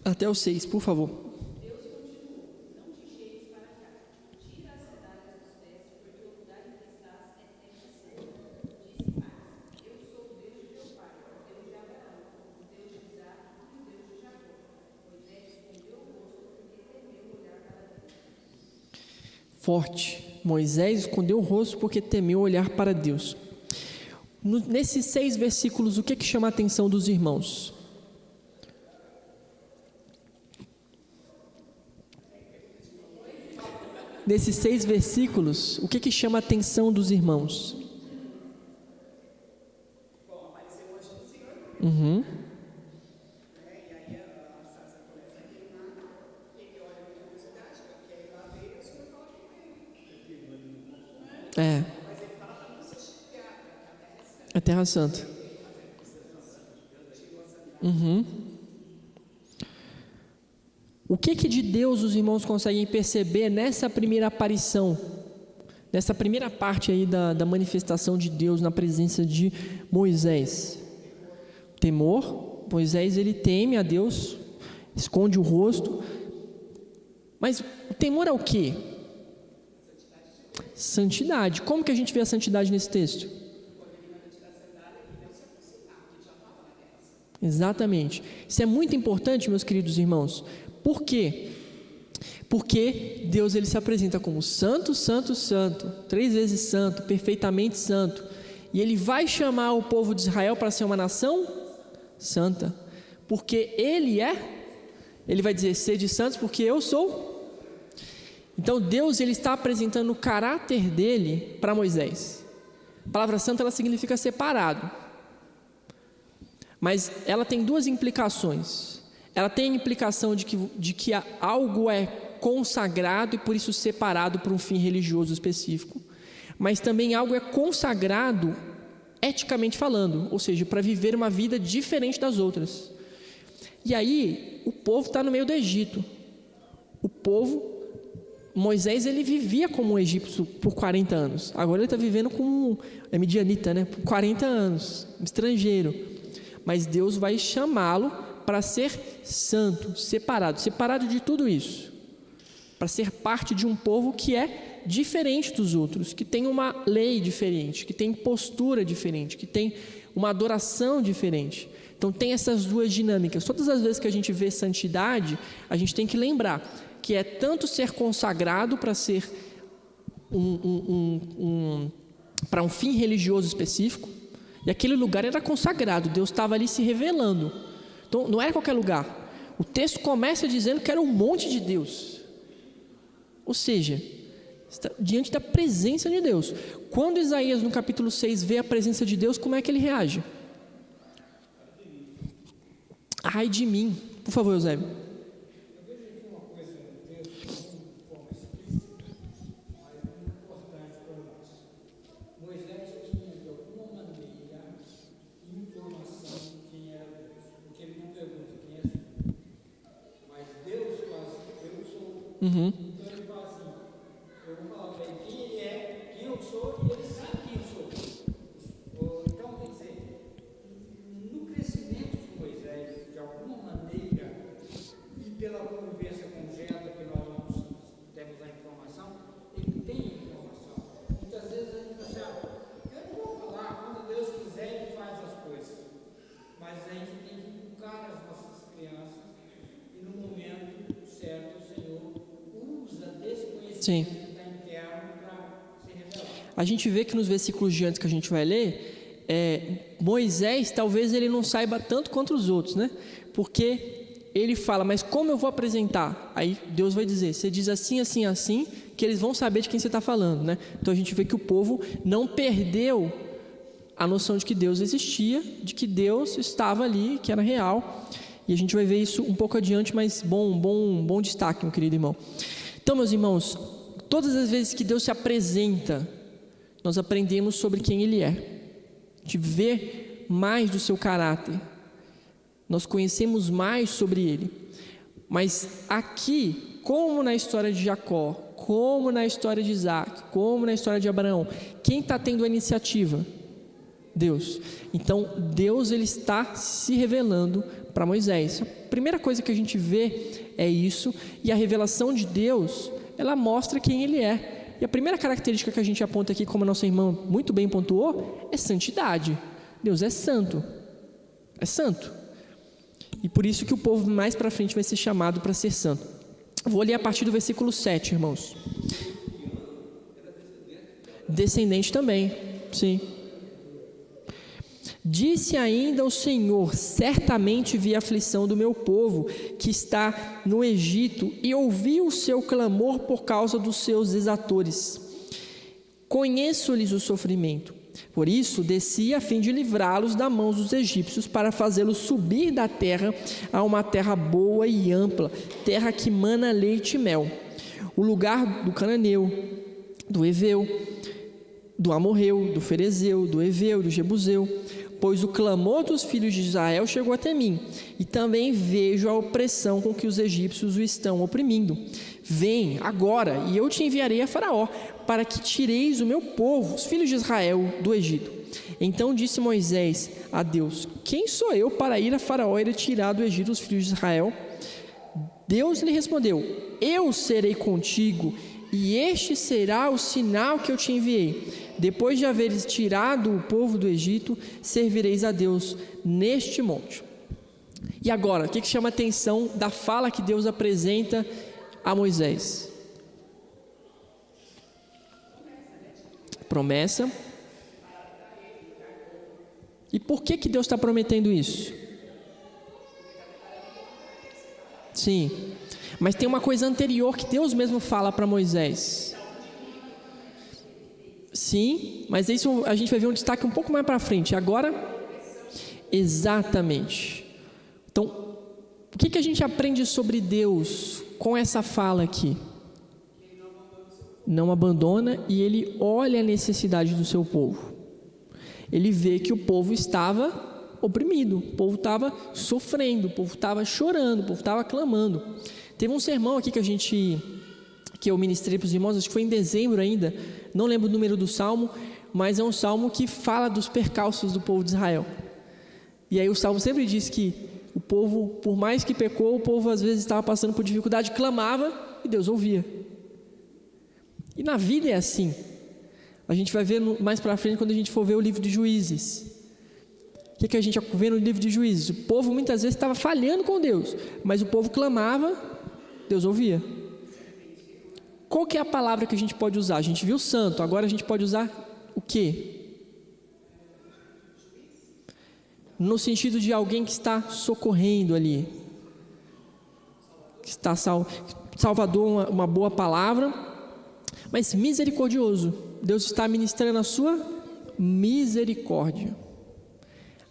Até o 6, por favor. Forte. Moisés escondeu o rosto porque temeu olhar para Deus. Nesses 6 versículos, o que chama a atenção dos irmãos? Nesses 6 versículos, o que chama a atenção dos irmãos? Uhum. É Terra Santa. Uhum. O que de Deus os irmãos conseguem perceber nessa primeira aparição, nessa primeira parte aí da manifestação de Deus na presença de Moisés? Temor. Moisés, ele teme a Deus, esconde o rosto. Mas o temor é o quê? Santidade. Como que a gente vê a santidade nesse texto? Exatamente. Isso é muito importante, meus queridos irmãos. Por quê? Porque Deus, ele se apresenta como santo, santo, santo, 3 vezes santo, perfeitamente santo. E ele vai chamar o povo de Israel para ser uma nação santa. Porque ele vai dizer, sede santos porque eu sou. Então Deus, ele está apresentando o caráter dele para Moisés. A palavra santo, ela significa separado. Mas ela tem 2 implicações. Ela tem a implicação de que algo é consagrado e por isso separado para um fim religioso específico. Mas também algo é consagrado eticamente falando, ou seja, para viver uma vida diferente das outras. E aí, o povo está no meio do Egito. Moisés, ele vivia como um egípcio por 40 anos. Agora ele está vivendo como midianita, né? Por 40 anos, estrangeiro. Mas Deus vai chamá-lo para ser santo, separado de tudo isso, para ser parte de um povo que é diferente dos outros, que tem uma lei diferente, que tem postura diferente, que tem uma adoração diferente. Então tem essas 2 dinâmicas. Todas as vezes que a gente vê santidade, a gente tem que lembrar que é tanto ser consagrado para ser para um fim religioso específico, e aquele lugar era consagrado, Deus estava ali se revelando. Então não era qualquer lugar. O texto começa dizendo que era um monte de Deus. Ou seja, está diante da presença de Deus. Quando Isaías no capítulo 6 vê a presença de Deus, como é que ele reage? Ai de mim. Por favor, Eusébio. Uhum. Então ele fala assim, eu vou falar para ele quem ele é, quem eu sou, e ele sabe quem eu sou. Então, quer dizer, no crescimento de Moisés, de alguma maneira, e pela conversa congela que nós não temos a informação, ele tem a informação. Muitas vezes a gente fala assim, eu não vou falar, quando Deus quiser ele faz as coisas, mas a gente tem que educar as nossas crianças, e no momento certo o Senhor usa desse conhecimento que está interno para se revelar. A gente vê que nos versículos de antes que a gente vai ler, Moisés, talvez ele não saiba tanto quanto os outros, né? Porque ele fala, mas como eu vou apresentar? Aí Deus vai dizer, você diz assim, assim, assim, que eles vão saber de quem você está falando, né? Então a gente vê que o povo não perdeu a noção de que Deus existia, de que Deus estava ali, que era real. E a gente vai ver isso um pouco adiante, mas bom destaque, meu querido irmão. Então, meus irmãos, todas as vezes que Deus se apresenta, nós aprendemos sobre quem Ele é. A gente vê mais do seu caráter. Nós conhecemos mais sobre Ele. Mas aqui, como na história de Jacó, como na história de Isaac, como na história de Abraão, quem está tendo a iniciativa? Deus. Então, Deus ele está se revelando para Moisés. A primeira coisa que a gente vê é isso, e a revelação de Deus, ela mostra quem Ele é. E a primeira característica que a gente aponta aqui, como a nossa irmã muito bem pontuou, é santidade. Deus é santo. É santo. E por isso que o povo mais para frente vai ser chamado para ser santo. Vou ler a partir do versículo 7, irmãos. Descendente também, sim. Disse ainda o Senhor, certamente vi a aflição do meu povo, que está no Egito, e ouvi o seu clamor por causa dos seus exatores. Conheço-lhes o sofrimento. Por isso, desci a fim de livrá-los da mão dos egípcios, para fazê-los subir da terra a uma terra boa e ampla, terra que mana leite e mel. O lugar do cananeu, do heveu, do amorreu, do ferezeu, do heveu, do jebuseu, pois o clamor dos filhos de Israel chegou até mim, e também vejo a opressão com que os egípcios o estão oprimindo. Vem agora, e eu te enviarei a Faraó, para que tireis o meu povo, os filhos de Israel, do Egito. Então disse Moisés a Deus, quem sou eu para ir a Faraó e tirar do Egito os filhos de Israel? Deus lhe respondeu, eu serei contigo, e este será o sinal que eu te enviei. Depois de haveres tirado o povo do Egito, servireis a Deus neste monte. E agora, o que chama a atenção da fala que Deus apresenta a Moisés? Promessa. E por que Deus está prometendo isso? Sim, mas tem uma coisa anterior que Deus mesmo fala para Moisés. Sim, mas isso a gente vai ver um destaque um pouco mais para frente. Agora, exatamente. Então, o que a gente aprende sobre Deus com essa fala aqui? Não abandona, e Ele olha a necessidade do seu povo. Ele vê que o povo estava oprimido, o povo estava sofrendo, o povo estava chorando, o povo estava clamando. Teve um sermão aqui que eu ministrei para os irmãos, acho que foi em dezembro ainda, não lembro o número do salmo, mas é um salmo que fala dos percalços do povo de Israel. E aí o salmo sempre diz que o povo, por mais que pecou, o povo às vezes estava passando por dificuldade, clamava e Deus ouvia. E na vida é assim. A gente vai ver mais para frente quando a gente for ver o livro de Juízes. O que a gente vê no livro de Juízes? O povo muitas vezes estava falhando com Deus, mas o povo clamava, Deus ouvia. Qual que é a palavra que a gente pode usar? A gente viu santo, agora a gente pode usar o quê? No sentido de alguém que está socorrendo ali, que está salvador, uma boa palavra, mas misericordioso. Deus está ministrando a sua misericórdia.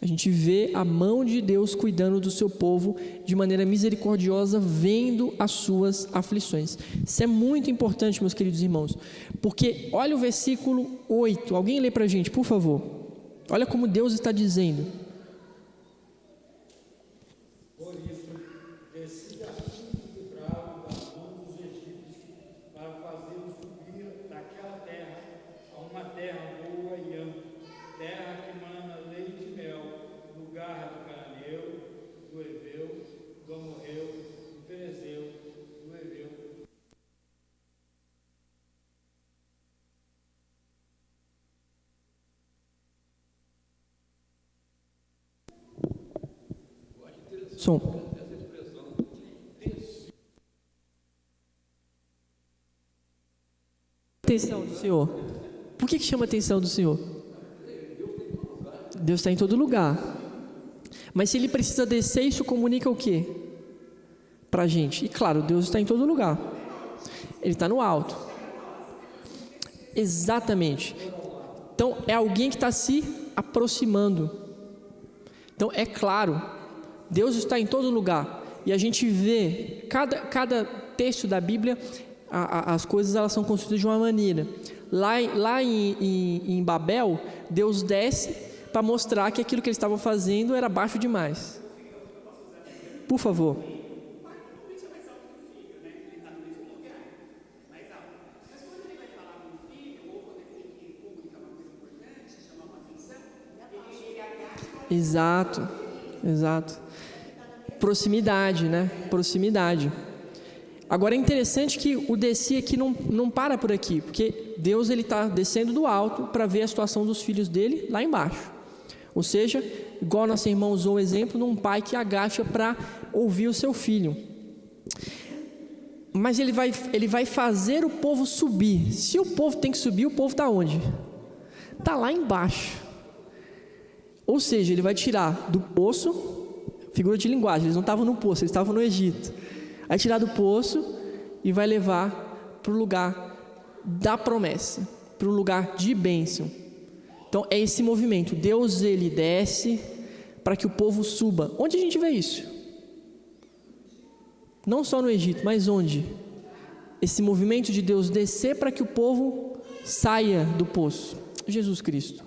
A gente vê a mão de Deus cuidando do seu povo de maneira misericordiosa, vendo as suas aflições. Isso é muito importante, meus queridos irmãos, porque olha o versículo 8. Alguém lê para a gente, por favor. Olha como Deus está dizendo. Por isso, desci a fim de livrá-lo da mão dos egípcios Som. Atenção do Senhor. Por que chama a atenção do Senhor? Deus está em todo lugar. Mas se Ele precisa descer, isso comunica o quê? Para a gente. E claro, Deus está em todo lugar. Ele está no alto. Exatamente. Então, é alguém que está se aproximando. Então, é claro, Deus está em todo lugar. E a gente vê, cada texto da Bíblia, as coisas elas são construídas de uma maneira. Lá em Babel, Deus desce para mostrar que aquilo que eles estavam fazendo era baixo demais. Por favor. Exato. Proximidade, né? Proximidade. Agora é interessante que o descer aqui não para por aqui, porque Deus ele está descendo do alto para ver a situação dos filhos dele lá embaixo. Ou seja, igual nosso irmão usou o exemplo de um pai que agacha para ouvir o seu filho. Mas ele vai fazer o povo subir. Se o povo tem que subir, o povo está onde? Está lá embaixo. Ou seja, ele vai tirar do poço, figura de linguagem, eles não estavam no poço, eles estavam no Egito. Vai tirar do poço e vai levar para o lugar da promessa, para o lugar de bênção. Então é esse movimento, Deus ele desce para que o povo suba. Onde a gente vê isso? Não só no Egito, mas onde? Esse movimento de Deus descer para que o povo saia do poço. Jesus Cristo.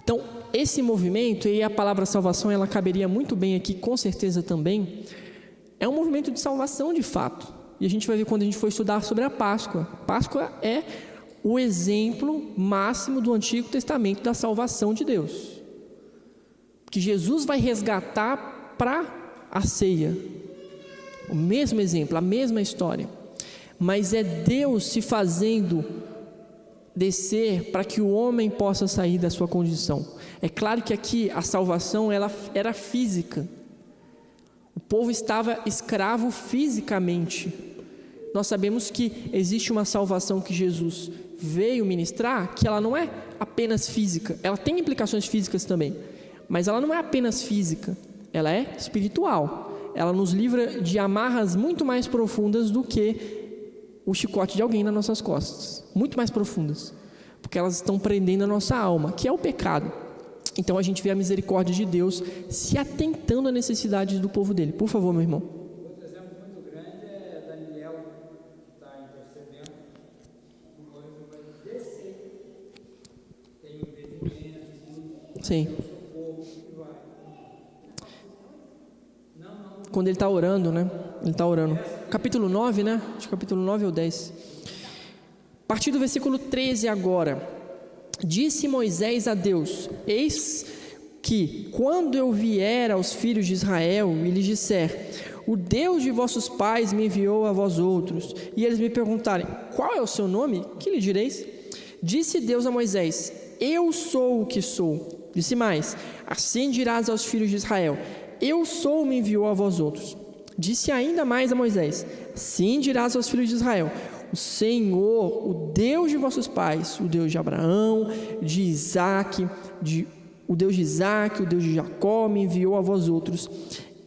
Então, esse movimento, e a palavra salvação, ela caberia muito bem aqui, com certeza também, é um movimento de salvação de fato. E a gente vai ver quando a gente for estudar sobre a Páscoa. Páscoa é o exemplo máximo do Antigo Testamento da salvação de Deus. Que Jesus vai resgatar para a ceia. O mesmo exemplo, a mesma história. Mas é Deus se fazendo descer para que o homem possa sair da sua condição. É claro que aqui a salvação ela era física. O povo estava escravo fisicamente. Nós sabemos que existe uma salvação que Jesus veio ministrar, que ela não é apenas física. Ela tem implicações físicas também, mas ela não é apenas física. Ela é espiritual. Ela nos livra de amarras muito mais profundas do que o chicote de alguém nas nossas costas, muito mais profundas, porque elas estão prendendo a nossa alma, que é o pecado. Então a gente vê a misericórdia de Deus se atentando às necessidades do povo dele. Por favor, meu irmão. Outro exemplo muito grande é Daniel, que está intercedendo, o noivo vai descer, tem um impedimento, sim. socorro, e vai. Quando ele está orando, né? Ele está orando. Capítulo 9, né? Acho que capítulo 9 ou 10. A partir do versículo 13 agora. Disse Moisés a Deus: eis que, quando eu vier aos filhos de Israel e lhes disser: o Deus de vossos pais me enviou a vós outros, e eles me perguntarem: qual é o seu nome? Que lhe direis? Disse Deus a Moisés: eu sou o que sou. Disse mais: assim dirás aos filhos de Israel: eu sou, me enviou a vós outros. Disse ainda mais a Moisés: assim dirás aos filhos de Israel: o Senhor, o Deus de vossos pais, o Deus de Abraão, de Isaque, o Deus de Isaque, o Deus de Jacó, me enviou a vós outros.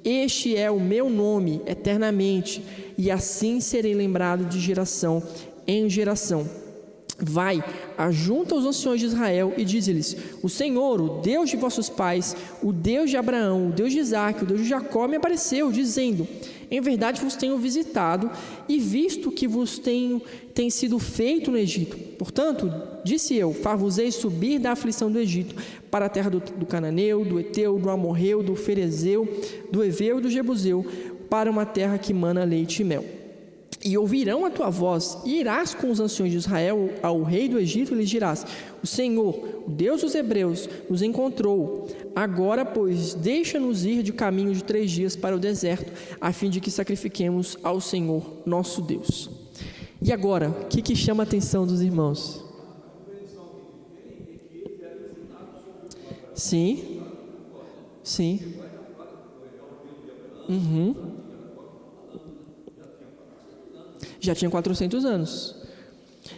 Este é o meu nome eternamente, e assim serei lembrado de geração em geração. Vai, ajunta os anciões de Israel e dize-lhes: o Senhor, o Deus de vossos pais, o Deus de Abraão, o Deus de Isaque, o Deus de Jacó, me apareceu, dizendo: em verdade vos tenho visitado e visto que vos tem sido feito no Egito. Portanto, disse eu: far-vos-ei subir da aflição do Egito para a terra do Cananeu, do Eteu, do Amorreu, do Ferezeu, do Eveu e do Jebuseu, para uma terra que mana leite e mel. E ouvirão a tua voz, e irás com os anciões de Israel ao rei do Egito, e lhes dirás: o Senhor, o Deus dos hebreus, nos encontrou. Agora, pois, deixa-nos ir de caminho de 3 dias para o deserto, a fim de que sacrifiquemos ao Senhor, nosso Deus. E agora, o que chama a atenção dos irmãos? Sim. Já tinha 400 anos.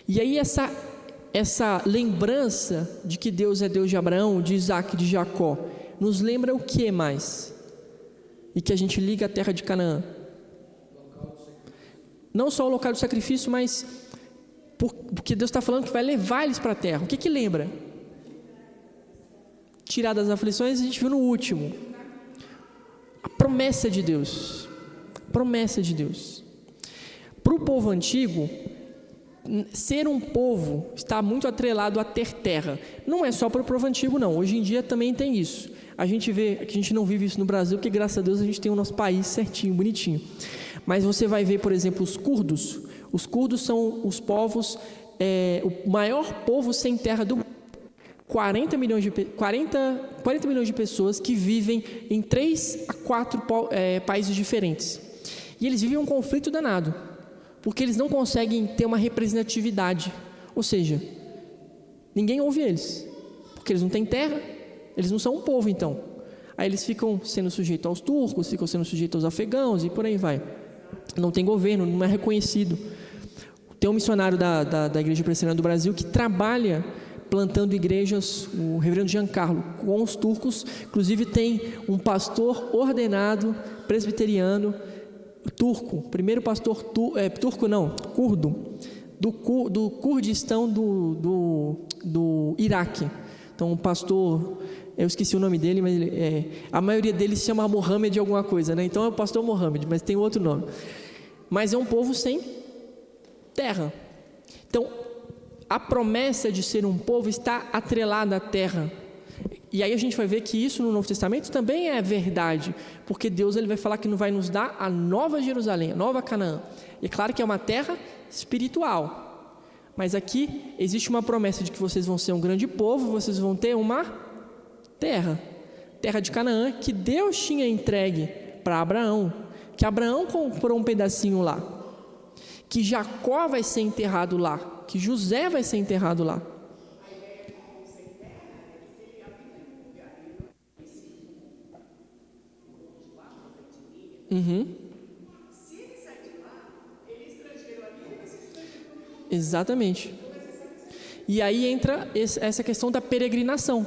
E aí essa lembrança de que Deus é Deus de Abraão, de Isaac, de Jacó, nos lembra o que mais? E que a gente liga a terra de Canaã. Não só o local do sacrifício, mas porque Deus está falando que vai levar eles para a terra. O que lembra? Tirar das aflições, a gente viu no último. A promessa de Deus. Promessa de Deus. Para o povo antigo, ser um povo está muito atrelado a ter terra. Não é só para o povo antigo, não. Hoje em dia também tem isso. A gente vê que a gente não vive isso no Brasil, porque graças a Deus a gente tem o nosso país certinho, bonitinho. Mas você vai ver, por exemplo, os curdos. Os curdos são os povos, o maior povo sem terra do mundo. 40 milhões de pessoas que vivem em 3 a 4 países diferentes. E eles vivem um conflito danado, porque eles não conseguem ter uma representatividade. Ou seja, ninguém ouve eles, porque eles não têm terra, eles não são um povo então. Aí eles ficam sendo sujeitos aos turcos, ficam sendo sujeitos aos afegãos e por aí vai. Não tem governo, não é reconhecido. Tem um missionário da Igreja Presbiteriana do Brasil que trabalha plantando igrejas, o reverendo Giancarlo, com os turcos. Inclusive tem um pastor ordenado presbiteriano turco, primeiro pastor curdo, do Kurdistão do Iraque. Então o pastor, eu esqueci o nome dele, mas a maioria deles se chama Mohammed alguma coisa, né? Então é o pastor Mohammed, mas tem outro nome. Mas é um povo sem terra. Então a promessa de ser um povo está atrelada à terra. E aí a gente vai ver que isso no Novo Testamento também é verdade, porque Deus ele vai falar que não vai nos dar a nova Jerusalém, a nova Canaã. E é claro que é uma terra espiritual, mas aqui existe uma promessa de que vocês vão ser um grande povo, vocês vão ter uma terra de Canaã, que Deus tinha entregue para Abraão, que Abraão comprou um pedacinho lá, que Jacó vai ser enterrado lá, que José vai ser enterrado lá. Se ele sai de lá, ele é estrangeiro ali, ele vai ser estrangeiro. Exatamente. E aí entra essa questão da peregrinação.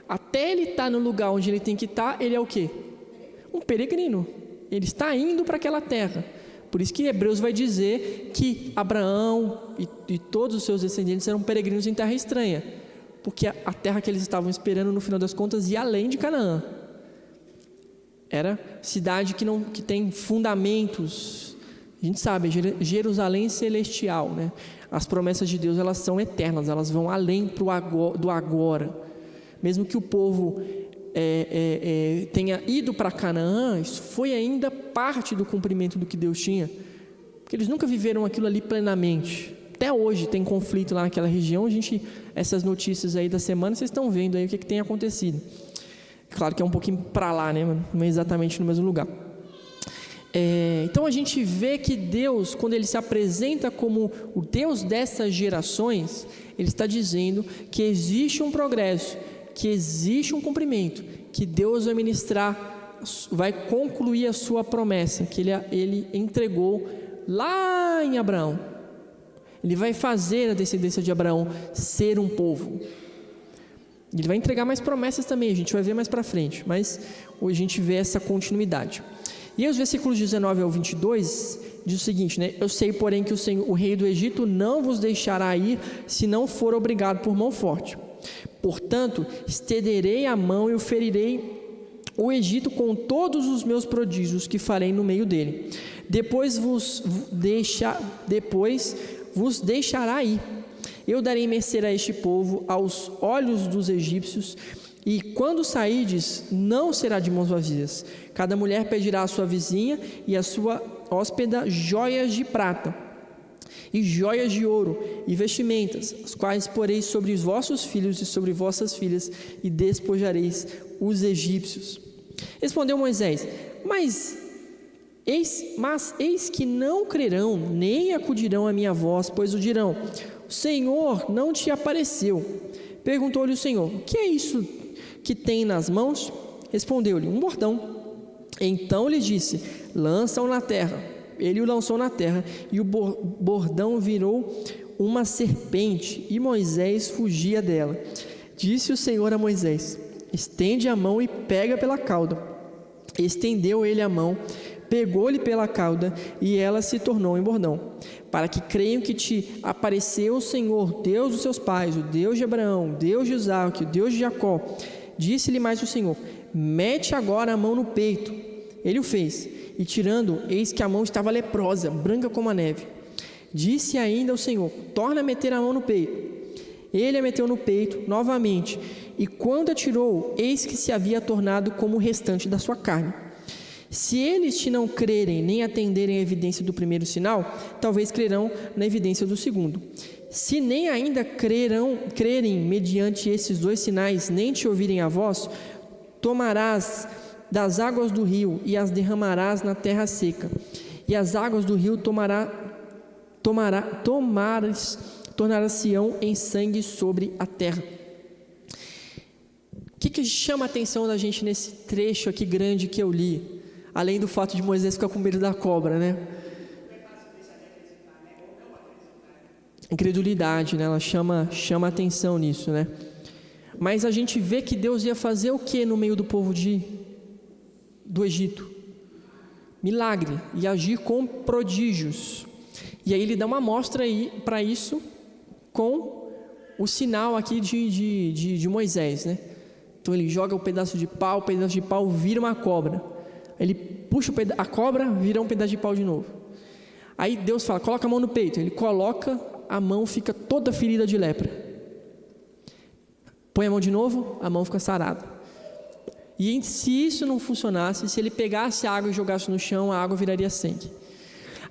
Até ele estar no lugar onde ele tem que estar, ele é o quê? Um peregrino. Ele está indo para aquela terra. Por isso que Hebreus vai dizer que Abraão e todos os seus descendentes eram peregrinos em terra estranha, porque a terra que eles estavam esperando, no final das contas, ia além de Canaã. Era cidade que tem fundamentos. A gente sabe, Jerusalém celestial, né? As promessas de Deus, elas são eternas, elas vão além do agora. Mesmo que o povo tenha ido para Canaã, isso foi ainda parte do cumprimento do que Deus tinha, porque eles nunca viveram aquilo ali plenamente. Até hoje tem conflito lá naquela região. Essas notícias aí da semana, vocês estão vendo aí o que tem acontecido. Claro que é um pouquinho para lá, né? Não é exatamente no mesmo lugar. Então a gente vê que Deus, quando Ele se apresenta como o Deus dessas gerações, Ele está dizendo que existe um progresso, que existe um cumprimento, que Deus vai ministrar, vai concluir a sua promessa, que Ele entregou lá em Abraão. Ele vai fazer a descendência de Abraão ser um povo. Ele vai entregar mais promessas também, a gente vai ver mais para frente, mas hoje a gente vê essa continuidade. E aí os versículos 19 ao 22 diz o seguinte, né? Eu sei, porém, que o rei do Egito não vos deixará ir, se não for obrigado por mão forte. Portanto, estenderei a mão e o ferirei o Egito com todos os meus prodígios que farei no meio dele. Depois vos deixará ir. Eu darei mercê a este povo aos olhos dos egípcios, e quando saídes, não será de mãos vazias. Cada mulher pedirá à sua vizinha e à sua hóspeda joias de prata, e joias de ouro, e vestimentas, as quais poreis sobre os vossos filhos e sobre vossas filhas, e despojareis os egípcios. Respondeu Moisés, mas eis que não crerão, nem acudirão à minha voz, pois o dirão, o Senhor não te apareceu. Perguntou-lhe o Senhor, o que é isso que tem nas mãos? Respondeu-lhe, um bordão. Então lhe disse: lança-o na terra. Ele o lançou na terra, e o bordão virou uma serpente, e Moisés fugia dela. Disse o Senhor a Moisés: estende a mão e pega pela cauda. Estendeu ele a mão, pegou-lhe pela cauda, e ela se tornou em bordão, para que creiam que te apareceu o Senhor, Deus dos seus pais, o Deus de Abraão, Deus de Isaque, o Deus de Jacó. Disse-lhe mais o Senhor: mete agora a mão no peito. Ele o fez, e tirando, eis que a mão estava leprosa, branca como a neve. Disse ainda o Senhor: torna a meter a mão no peito. Ele a meteu no peito novamente, e quando a tirou, eis que se havia tornado como o restante da sua carne. Se eles te não crerem nem atenderem à evidência do primeiro sinal, talvez crerão na evidência do segundo. Se nem ainda crerem mediante esses 2 sinais, nem te ouvirem a voz, tomarás das águas do rio e as derramarás na terra seca, e as águas do rio tornar-se-ão em sangue sobre a terra. O que chama a atenção da gente nesse trecho aqui grande que eu li? Além do fato de Moisés ficar com medo da cobra, né? Incredulidade, né? Ela chama atenção nisso, né? Mas a gente vê que Deus ia fazer o que no meio do povo do Egito? Milagre, e agir com prodígios. E aí ele dá uma amostra aí para isso com o sinal aqui de Moisés, né? Então ele joga o pedaço de pau vira uma cobra. Ele puxa a cobra, vira um pedaço de pau de novo. Aí Deus fala: coloca a mão no peito. Ele coloca, a mão fica toda ferida de lepra. Põe a mão de novo, a mão fica sarada. E se isso não funcionasse, se ele pegasse a água e jogasse no chão, a água viraria sangue.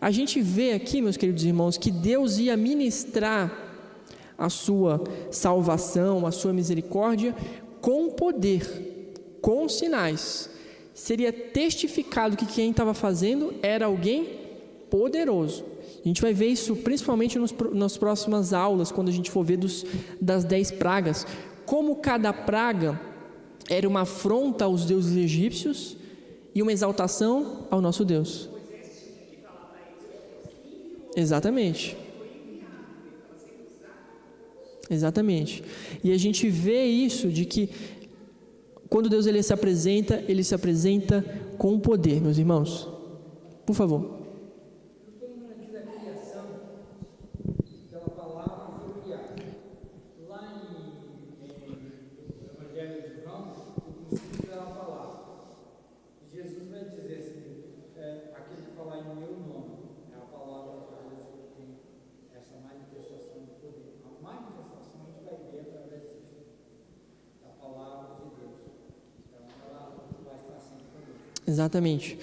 A gente vê aqui, meus queridos irmãos, que Deus ia ministrar a sua salvação, a sua misericórdia, com poder, com sinais. Seria testificado que quem estava fazendo era alguém poderoso. A gente vai ver isso principalmente nas próximas aulas, quando a gente for ver das 10 pragas. Como cada praga era uma afronta aos deuses egípcios e uma exaltação ao nosso Deus. Exatamente. Exatamente. E a gente vê isso de que quando Deus ele se apresenta com poder, meus irmãos. Por favor. Exatamente.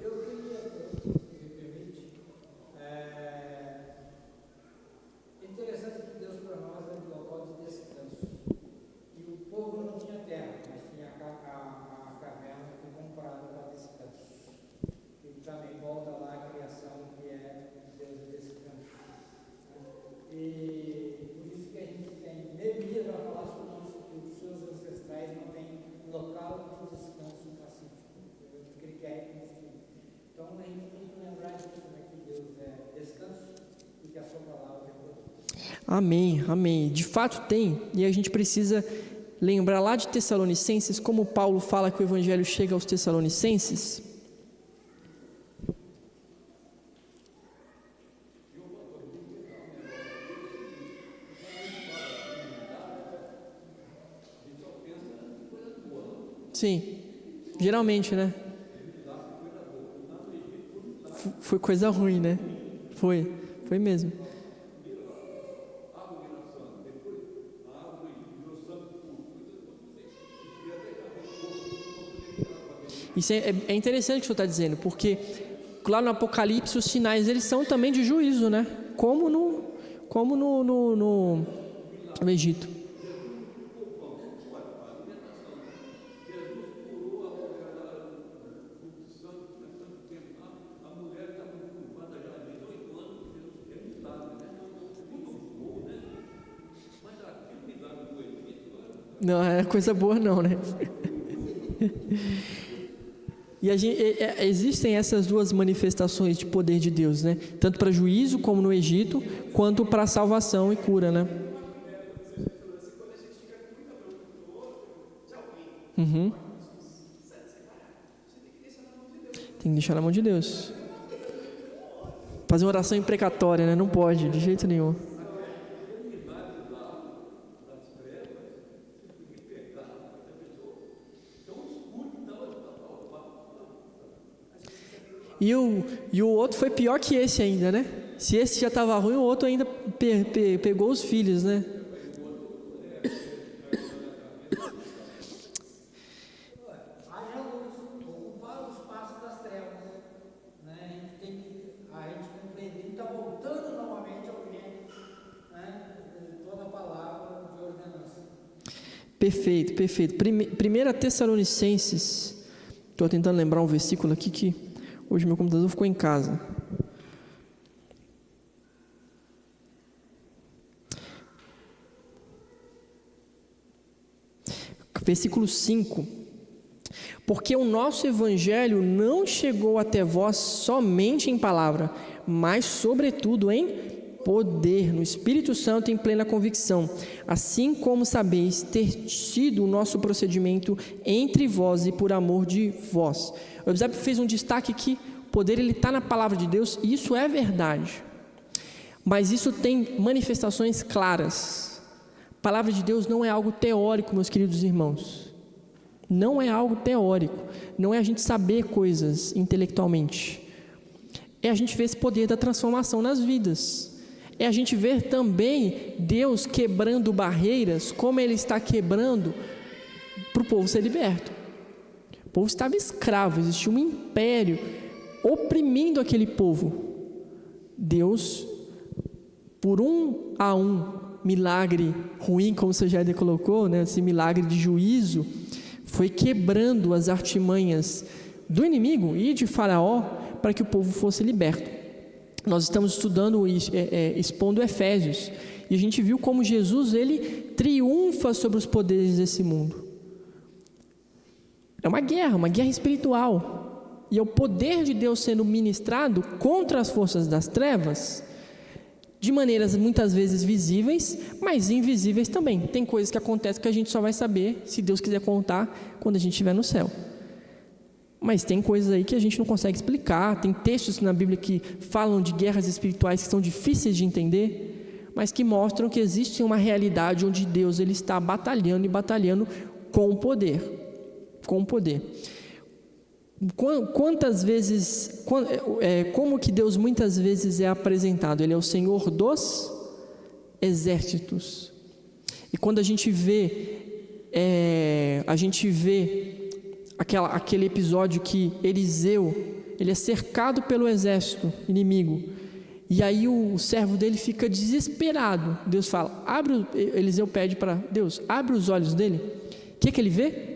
Eu queria, se me permite, é interessante que Deus para nós é um local de descanso. E o povo não tinha terra, mas tinha a caverna que comprada para descanso. E também volta lá a criação, que é Deus de descanso. E por isso que a gente tem Neemias para falar sobre isso, que os seus ancestrais não têm local de descanso pacífico. Então a gente tem que lembrar disso, né, que Deus é descanso e que a sua palavra é poder. Amém, amém. De fato tem, e a gente precisa lembrar lá de Tessalonicenses, como Paulo fala que o evangelho chega aos Tessalonicenses. Sim, geralmente, né? Foi coisa ruim, né? Foi mesmo. Isso é interessante o que o senhor está dizendo, porque lá no Apocalipse os sinais eles são também de juízo, né? Como no Egito. Não é coisa boa não, né? E existem essas duas manifestações de poder de Deus, né? Tanto para juízo, como no Egito, quanto para salvação e cura, né? Uhum. Tem que deixar na mão de Deus. Fazer uma oração imprecatória, né? Não pode, de jeito nenhum. E o outro foi pior que esse ainda, né? Se esse já estava ruim, o outro ainda pegou os filhos, né? Ocupar o espaço das trevas, né? A gente compreender que está voltando novamente ao ambiente, né? Toda a palavra de ordenança. Perfeito, perfeito. 1 Tessalonicenses, estou tentando lembrar um versículo aqui que hoje meu computador ficou em casa. Versículo 5. Porque o nosso evangelho não chegou até vós somente em palavra, mas sobretudo em poder, no Espírito Santo, em plena convicção, assim como sabeis ter sido o nosso procedimento entre vós e por amor de vós. O Eusébio fez um destaque que o poder está na palavra de Deus, e isso é verdade. Mas isso tem manifestações claras. A palavra de Deus não é algo teórico, meus queridos irmãos. Não é algo teórico. Não é a gente saber coisas intelectualmente. É a gente ver esse poder da transformação nas vidas. É a gente ver também Deus quebrando barreiras, como Ele está quebrando para o povo ser liberto. O povo estava escravo, existia um império oprimindo aquele povo. Deus, por um milagre ruim, como o Sr. Jair colocou, né, esse milagre de juízo, foi quebrando as artimanhas do inimigo e de Faraó para que o povo fosse liberto. Nós estamos estudando, expondo Efésios, e a gente viu como Jesus, ele triunfa sobre os poderes desse mundo. É uma guerra espiritual, e é o poder de Deus sendo ministrado contra as forças das trevas, de maneiras muitas vezes visíveis, mas invisíveis também. Tem coisas que acontecem que a gente só vai saber, se Deus quiser contar, quando a gente estiver no céu. Mas tem coisas aí que a gente não consegue explicar, tem textos na Bíblia que falam de guerras espirituais que são difíceis de entender, mas que mostram que existe uma realidade onde Deus ele está batalhando e batalhando com poder. Com poder. Quantas vezes, como que Deus muitas vezes é apresentado? Ele é o Senhor dos exércitos. E quando a gente vê aquele episódio que Eliseu, ele é cercado pelo exército inimigo, e aí o servo dele fica desesperado. Deus fala, Eliseu pede para Deus, abre os olhos dele. O que ele vê?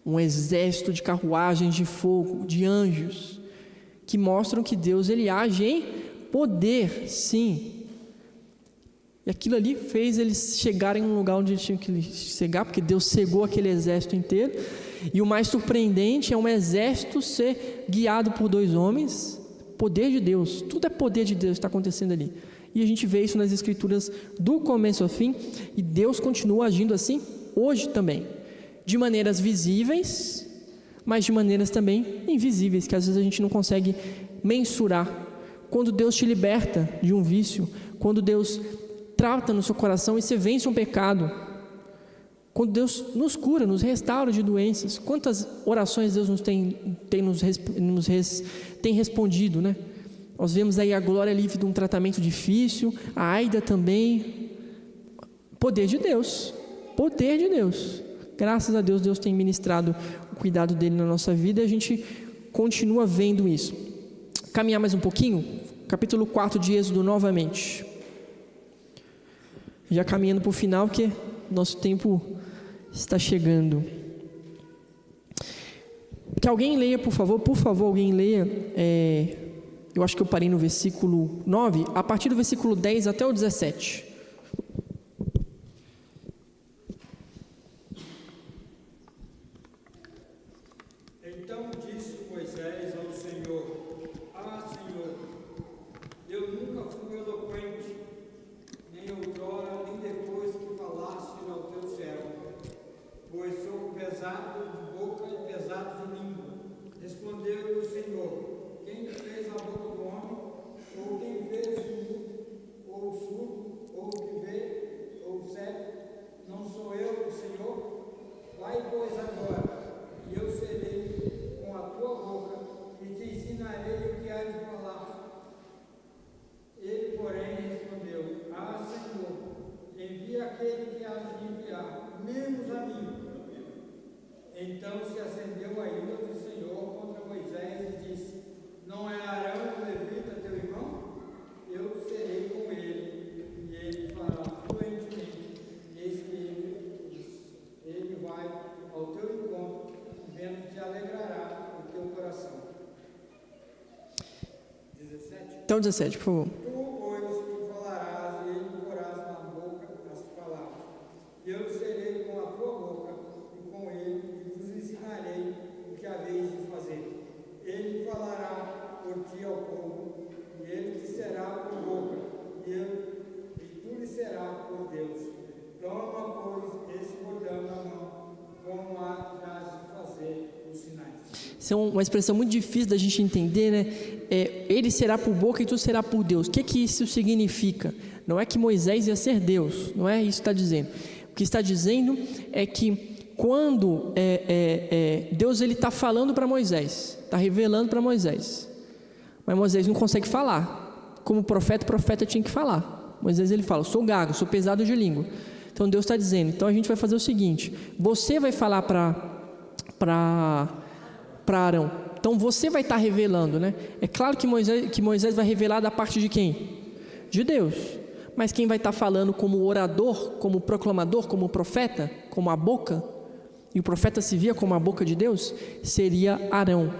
Um exército de carruagens de fogo, de anjos, que mostram que Deus ele age em poder, sim. E aquilo ali fez eles chegarem num lugar onde eles tinham que chegar, porque Deus cegou aquele exército inteiro. E o mais surpreendente é um exército ser guiado por 2 homens. Poder de Deus, tudo é poder de Deus que está acontecendo ali. E a gente vê isso nas Escrituras do começo ao fim, e Deus continua agindo assim hoje também. De maneiras visíveis, mas de maneiras também invisíveis, que às vezes a gente não consegue mensurar. Quando Deus te liberta de um vício, quando Deus trata no seu coração e você vence um pecado, quando Deus nos cura, nos restaura de doenças, quantas orações Deus tem respondido, né? Nós vemos aí a Glória livre de um tratamento difícil, a Aida também. Poder de Deus, poder de Deus. Graças a Deus, Deus tem ministrado o cuidado dele na nossa vida, e a gente continua vendo isso. Caminhar mais um pouquinho, capítulo 4 de Êxodo novamente. Já caminhando para o final, porque nosso tempo está chegando. Que alguém leia, por favor, alguém leia. Eu acho que eu parei no versículo 9, a partir do versículo 10 até o 17. Então servirá, menos a mim. Então se acendeu a ira do Senhor contra Moisés e disse: não é Arão o levita teu irmão? Eu serei com ele, e ele fará fluentemente. Eis que ele vai ao teu encontro, vendo te alegrará o teu coração. 17. Então, 17, por favor. Tu, pois, te falarás e ele porás na boca as palavras. E eu serei com a tua boca e com ele, e vos ensinarei o que haveis de fazer. Ele falará por ti ao povo, e ele te será por boca, e tu lhe serás por Deus. Toma, pois, esse bordão na mão, como há de fazer os sinais. Isso é uma expressão muito difícil da gente entender, né? Ele será por boca e tu será por Deus. O que isso significa? Não é que Moisés ia ser Deus, não é isso que está dizendo. O que está dizendo é que quando Deus está falando para Moisés, está revelando para Moisés, mas Moisés não consegue falar. Como profeta, o profeta tinha que falar. Moisés ele fala: sou gago, sou pesado de língua. Então Deus está dizendo: então a gente vai fazer o seguinte, você vai falar para Arão, então você vai estar revelando, né? É claro que Moisés vai revelar da parte de quem? De Deus. Mas quem vai estar falando como orador, como proclamador, como profeta, como a boca, e o profeta se via como a boca de Deus, seria Arão.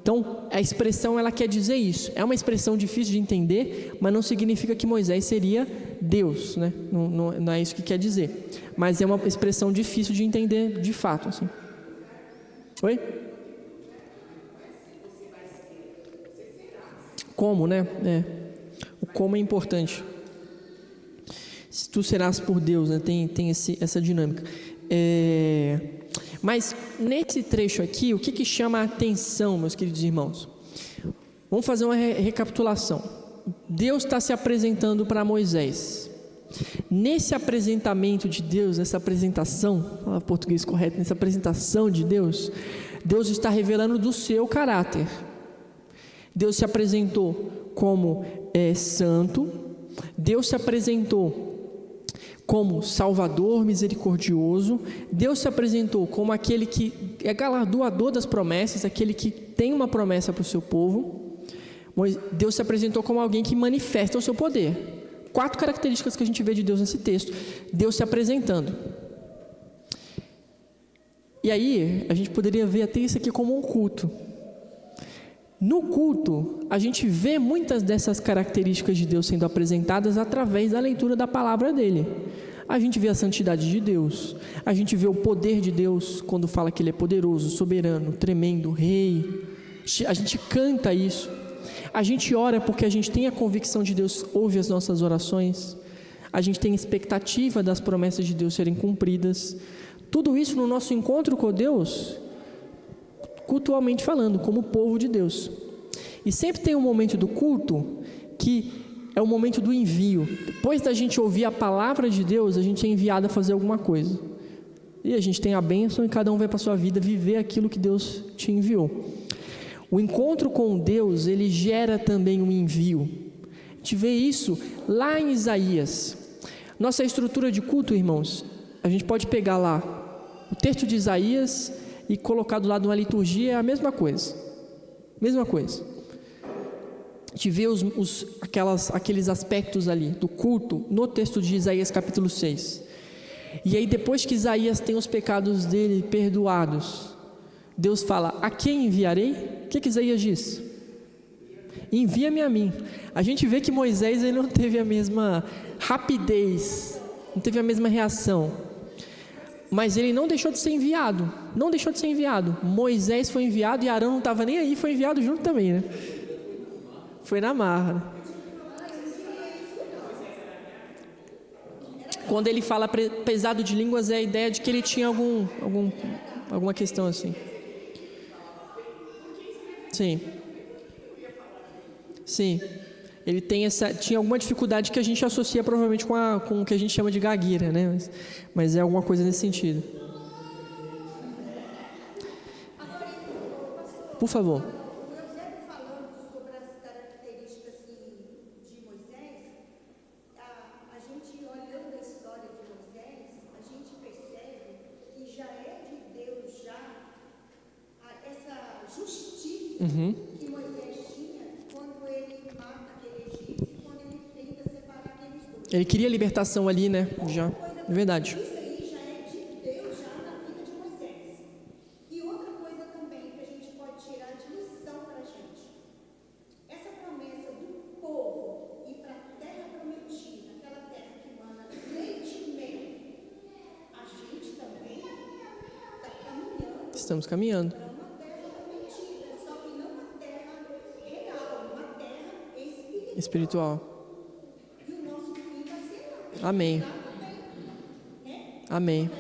Então a expressão ela quer dizer isso. É uma expressão difícil de entender, mas não significa que Moisés seria Deus, né? Não é isso que quer dizer. Mas é uma expressão difícil de entender de fato, assim. Oi? Como, né? O como é importante. Se tu serás por Deus, né? Tem essa dinâmica. Mas nesse trecho aqui, o que chama a atenção, meus queridos irmãos? Vamos fazer uma recapitulação. Deus está se apresentando para Moisés. Nesse apresentamento de Deus, nessa apresentação, fala português correto, nessa apresentação de Deus, Deus está revelando do seu caráter. Deus se apresentou como santo, Deus se apresentou como Salvador misericordioso, Deus se apresentou como aquele que é galardoador das promessas, aquele que tem uma promessa para o seu povo. Deus se apresentou como alguém que manifesta o seu poder. 4 características que a gente vê de Deus nesse texto. Deus se apresentando. E aí, a gente poderia ver até isso aqui como um culto. No culto, a gente vê muitas dessas características de Deus sendo apresentadas através da leitura da palavra dele. A gente vê a santidade de Deus, a gente vê o poder de Deus quando fala que ele é poderoso, soberano, tremendo, rei. A gente canta isso. A gente ora porque a gente tem a convicção de Deus ouve as nossas orações. A gente tem expectativa das promessas de Deus serem cumpridas. Tudo isso no nosso encontro com Deus, cultualmente falando, como povo de Deus. E sempre tem um momento do culto que é o momento do envio. Depois da gente ouvir a palavra de Deus, a gente é enviado a fazer alguma coisa. E a gente tem a bênção e cada um vai para a sua vida viver aquilo que Deus te enviou. O encontro com Deus, ele gera também um envio. A gente vê isso lá em Isaías. Nossa estrutura de culto, irmãos, a gente pode pegar lá o texto de Isaías e colocar do lado de uma liturgia, é a mesma coisa. Mesma coisa. A gente vê aqueles aspectos ali do culto no texto de Isaías capítulo 6. E aí depois que Isaías tem os pecados dele perdoados, Deus fala: a quem enviarei? O que Isaías diz? Envia-me a mim. A gente vê que Moisés ele não teve a mesma rapidez, não teve a mesma reação, mas ele não deixou de ser enviado. Não deixou de ser enviado. Moisés foi enviado e Arão não estava nem aí, foi enviado junto também, né? Foi na marra. Quando ele fala pesado de línguas, é a ideia de que ele tinha alguma questão assim. Sim. Ele tinha alguma dificuldade que a gente associa provavelmente com o que a gente chama de gagueira, né? Mas é alguma coisa nesse sentido. Por favor. A gente olhando a história de Moisés, a gente percebe que Moisés tinha quando ele mata aquele egípcio, quando ele tenta separar aqueles dois. Ele queria libertação ali, né? Já, é verdade. Isso aí já é de Deus, já na vida de Moisés. E outra coisa também que a gente pode tirar de lição para a gente. Essa promessa do povo ir para a terra prometida, aquela terra que mana leite e mel, a gente também está caminhando Estamos caminhando. para uma terra prometida, só que não uma terra real, uma terra espiritual. Espiritual. E o nosso fim vai ser lá. Amém. Amém.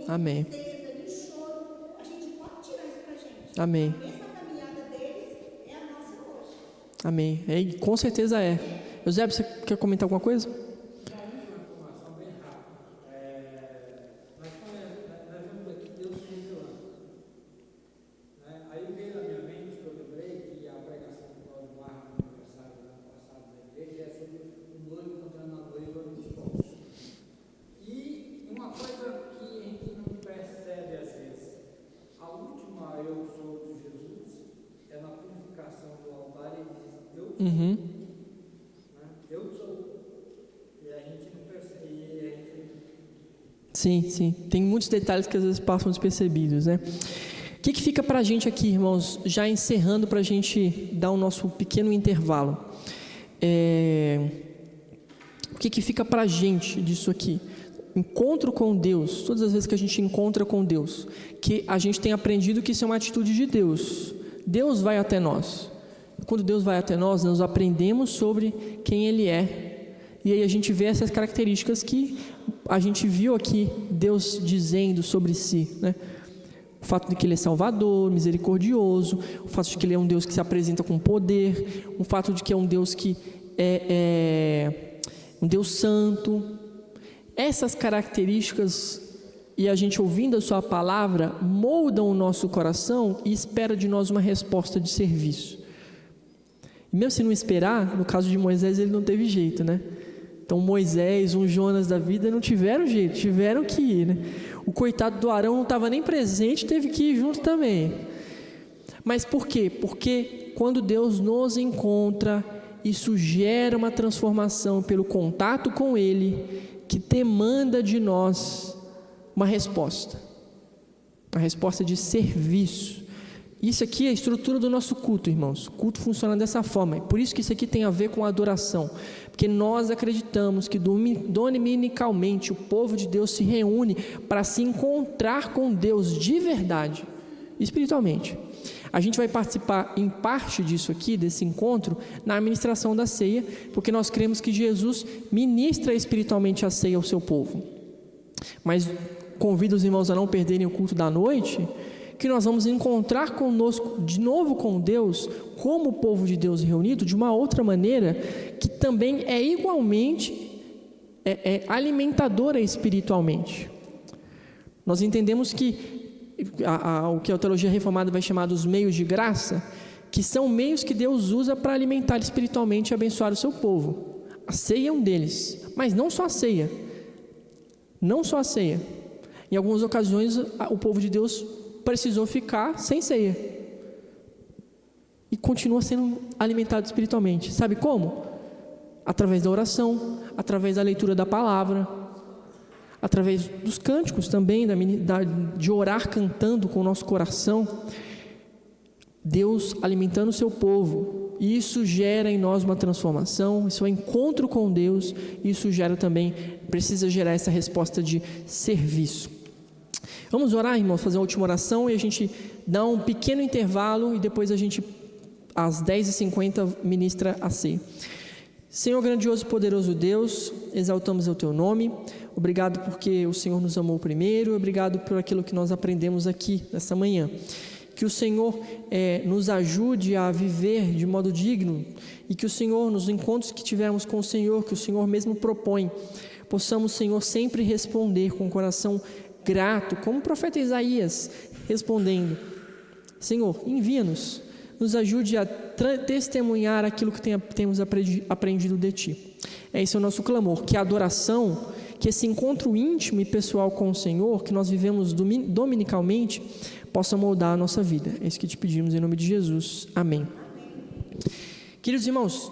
Amém. Tristeza, nem choro. A gente pode tirar isso pra gente. Amém. A mesma caminhada deles é a nossa hoje. Amém. É, com certeza é. Eusébio, você quer comentar alguma coisa? Uma última informação bem rápida. Nós vemos aqui Deus se revelando. Né? Aí veio à minha mente que eu lembrei que a pregação do Paulo Marco no aniversário do ano passado da igreja é sobre o noivo encontrando a noiva nos povos. E uma coisa que a gente não percebe às vezes, a última eu sou de Jesus é na purificação do altar e diz eu sou. Uhum. Eu sou. E a gente não percebe. E a gente... Sim, sim. Tem muitos detalhes que às vezes passam despercebidos, né? O que fica pra gente aqui, irmãos? Já encerrando pra gente dar o nosso pequeno intervalo. O que fica pra gente disso aqui? Encontro com Deus, todas as vezes que a gente encontra com Deus, que a gente tem aprendido que isso é uma atitude de Deus. Deus vai até nós. Quando Deus vai até nós, nós aprendemos sobre quem Ele é. E aí a gente vê essas características que a gente viu aqui Deus dizendo sobre si, né? O fato de que Ele é Salvador, misericordioso, o fato de que Ele é um Deus que se apresenta com poder, o fato de que é um Deus que é um Deus santo. Essas características, e a gente ouvindo a sua palavra, moldam o nosso coração e espera de nós uma resposta de serviço. E mesmo se não esperar, no caso de Moisés ele não teve jeito, né? Então Moisés, um Jonas da vida não tiveram jeito, tiveram que ir, né? O coitado do Arão não estava nem presente, teve que ir junto também. Mas por quê? Porque quando Deus nos encontra, isso gera uma transformação pelo contato com Ele, que demanda de nós uma resposta de serviço. Isso aqui é a estrutura do nosso culto, irmãos. O culto funciona dessa forma. Por isso que isso aqui tem a ver com adoração. Porque nós acreditamos que dominicalmente o povo de Deus se reúne para se encontrar com Deus de verdade, espiritualmente. A gente vai participar em parte disso aqui, desse encontro, na administração da ceia, porque nós cremos que Jesus ministra espiritualmente a ceia ao seu povo. Mas convido os irmãos a não perderem o culto da noite, que nós vamos encontrar conosco de novo com Deus, como o povo de Deus reunido, de uma outra maneira, que também é igualmente alimentadora espiritualmente. Nós entendemos que o que a teologia reformada vai chamar dos meios de graça, que são meios que Deus usa para alimentar espiritualmente e abençoar o seu povo. A ceia é um deles, mas não só a ceia. Não só a ceia. Em algumas ocasiões, o povo de Deus precisou ficar sem ceia e continua sendo alimentado espiritualmente. Sabe como? Através da oração, através da leitura da palavra, através dos cânticos também, de orar cantando com o nosso coração. Deus alimentando o seu povo, e isso gera em nós uma transformação, isso é um encontro com Deus, isso gera também, precisa gerar essa resposta de serviço. Vamos orar, irmãos, fazer a última oração e a gente dá um pequeno intervalo e depois a gente, às 10h50, ministra a ceia. Senhor grandioso e poderoso Deus, exaltamos o Teu nome, obrigado porque o Senhor nos amou primeiro, obrigado por aquilo que nós aprendemos aqui nessa manhã. Que o Senhor nos ajude a viver de modo digno e que o Senhor, nos encontros que tivermos com o Senhor, que o Senhor mesmo propõe, possamos, Senhor, sempre responder com o coração grato, como o profeta Isaías respondendo: Senhor, envia-nos, nos ajude a testemunhar aquilo que temos aprendido de Ti. Esse é o nosso clamor, que a adoração, que esse encontro íntimo e pessoal com o Senhor, que nós vivemos dominicalmente, possa moldar a nossa vida. É isso que te pedimos em nome de Jesus. Amém. Queridos irmãos,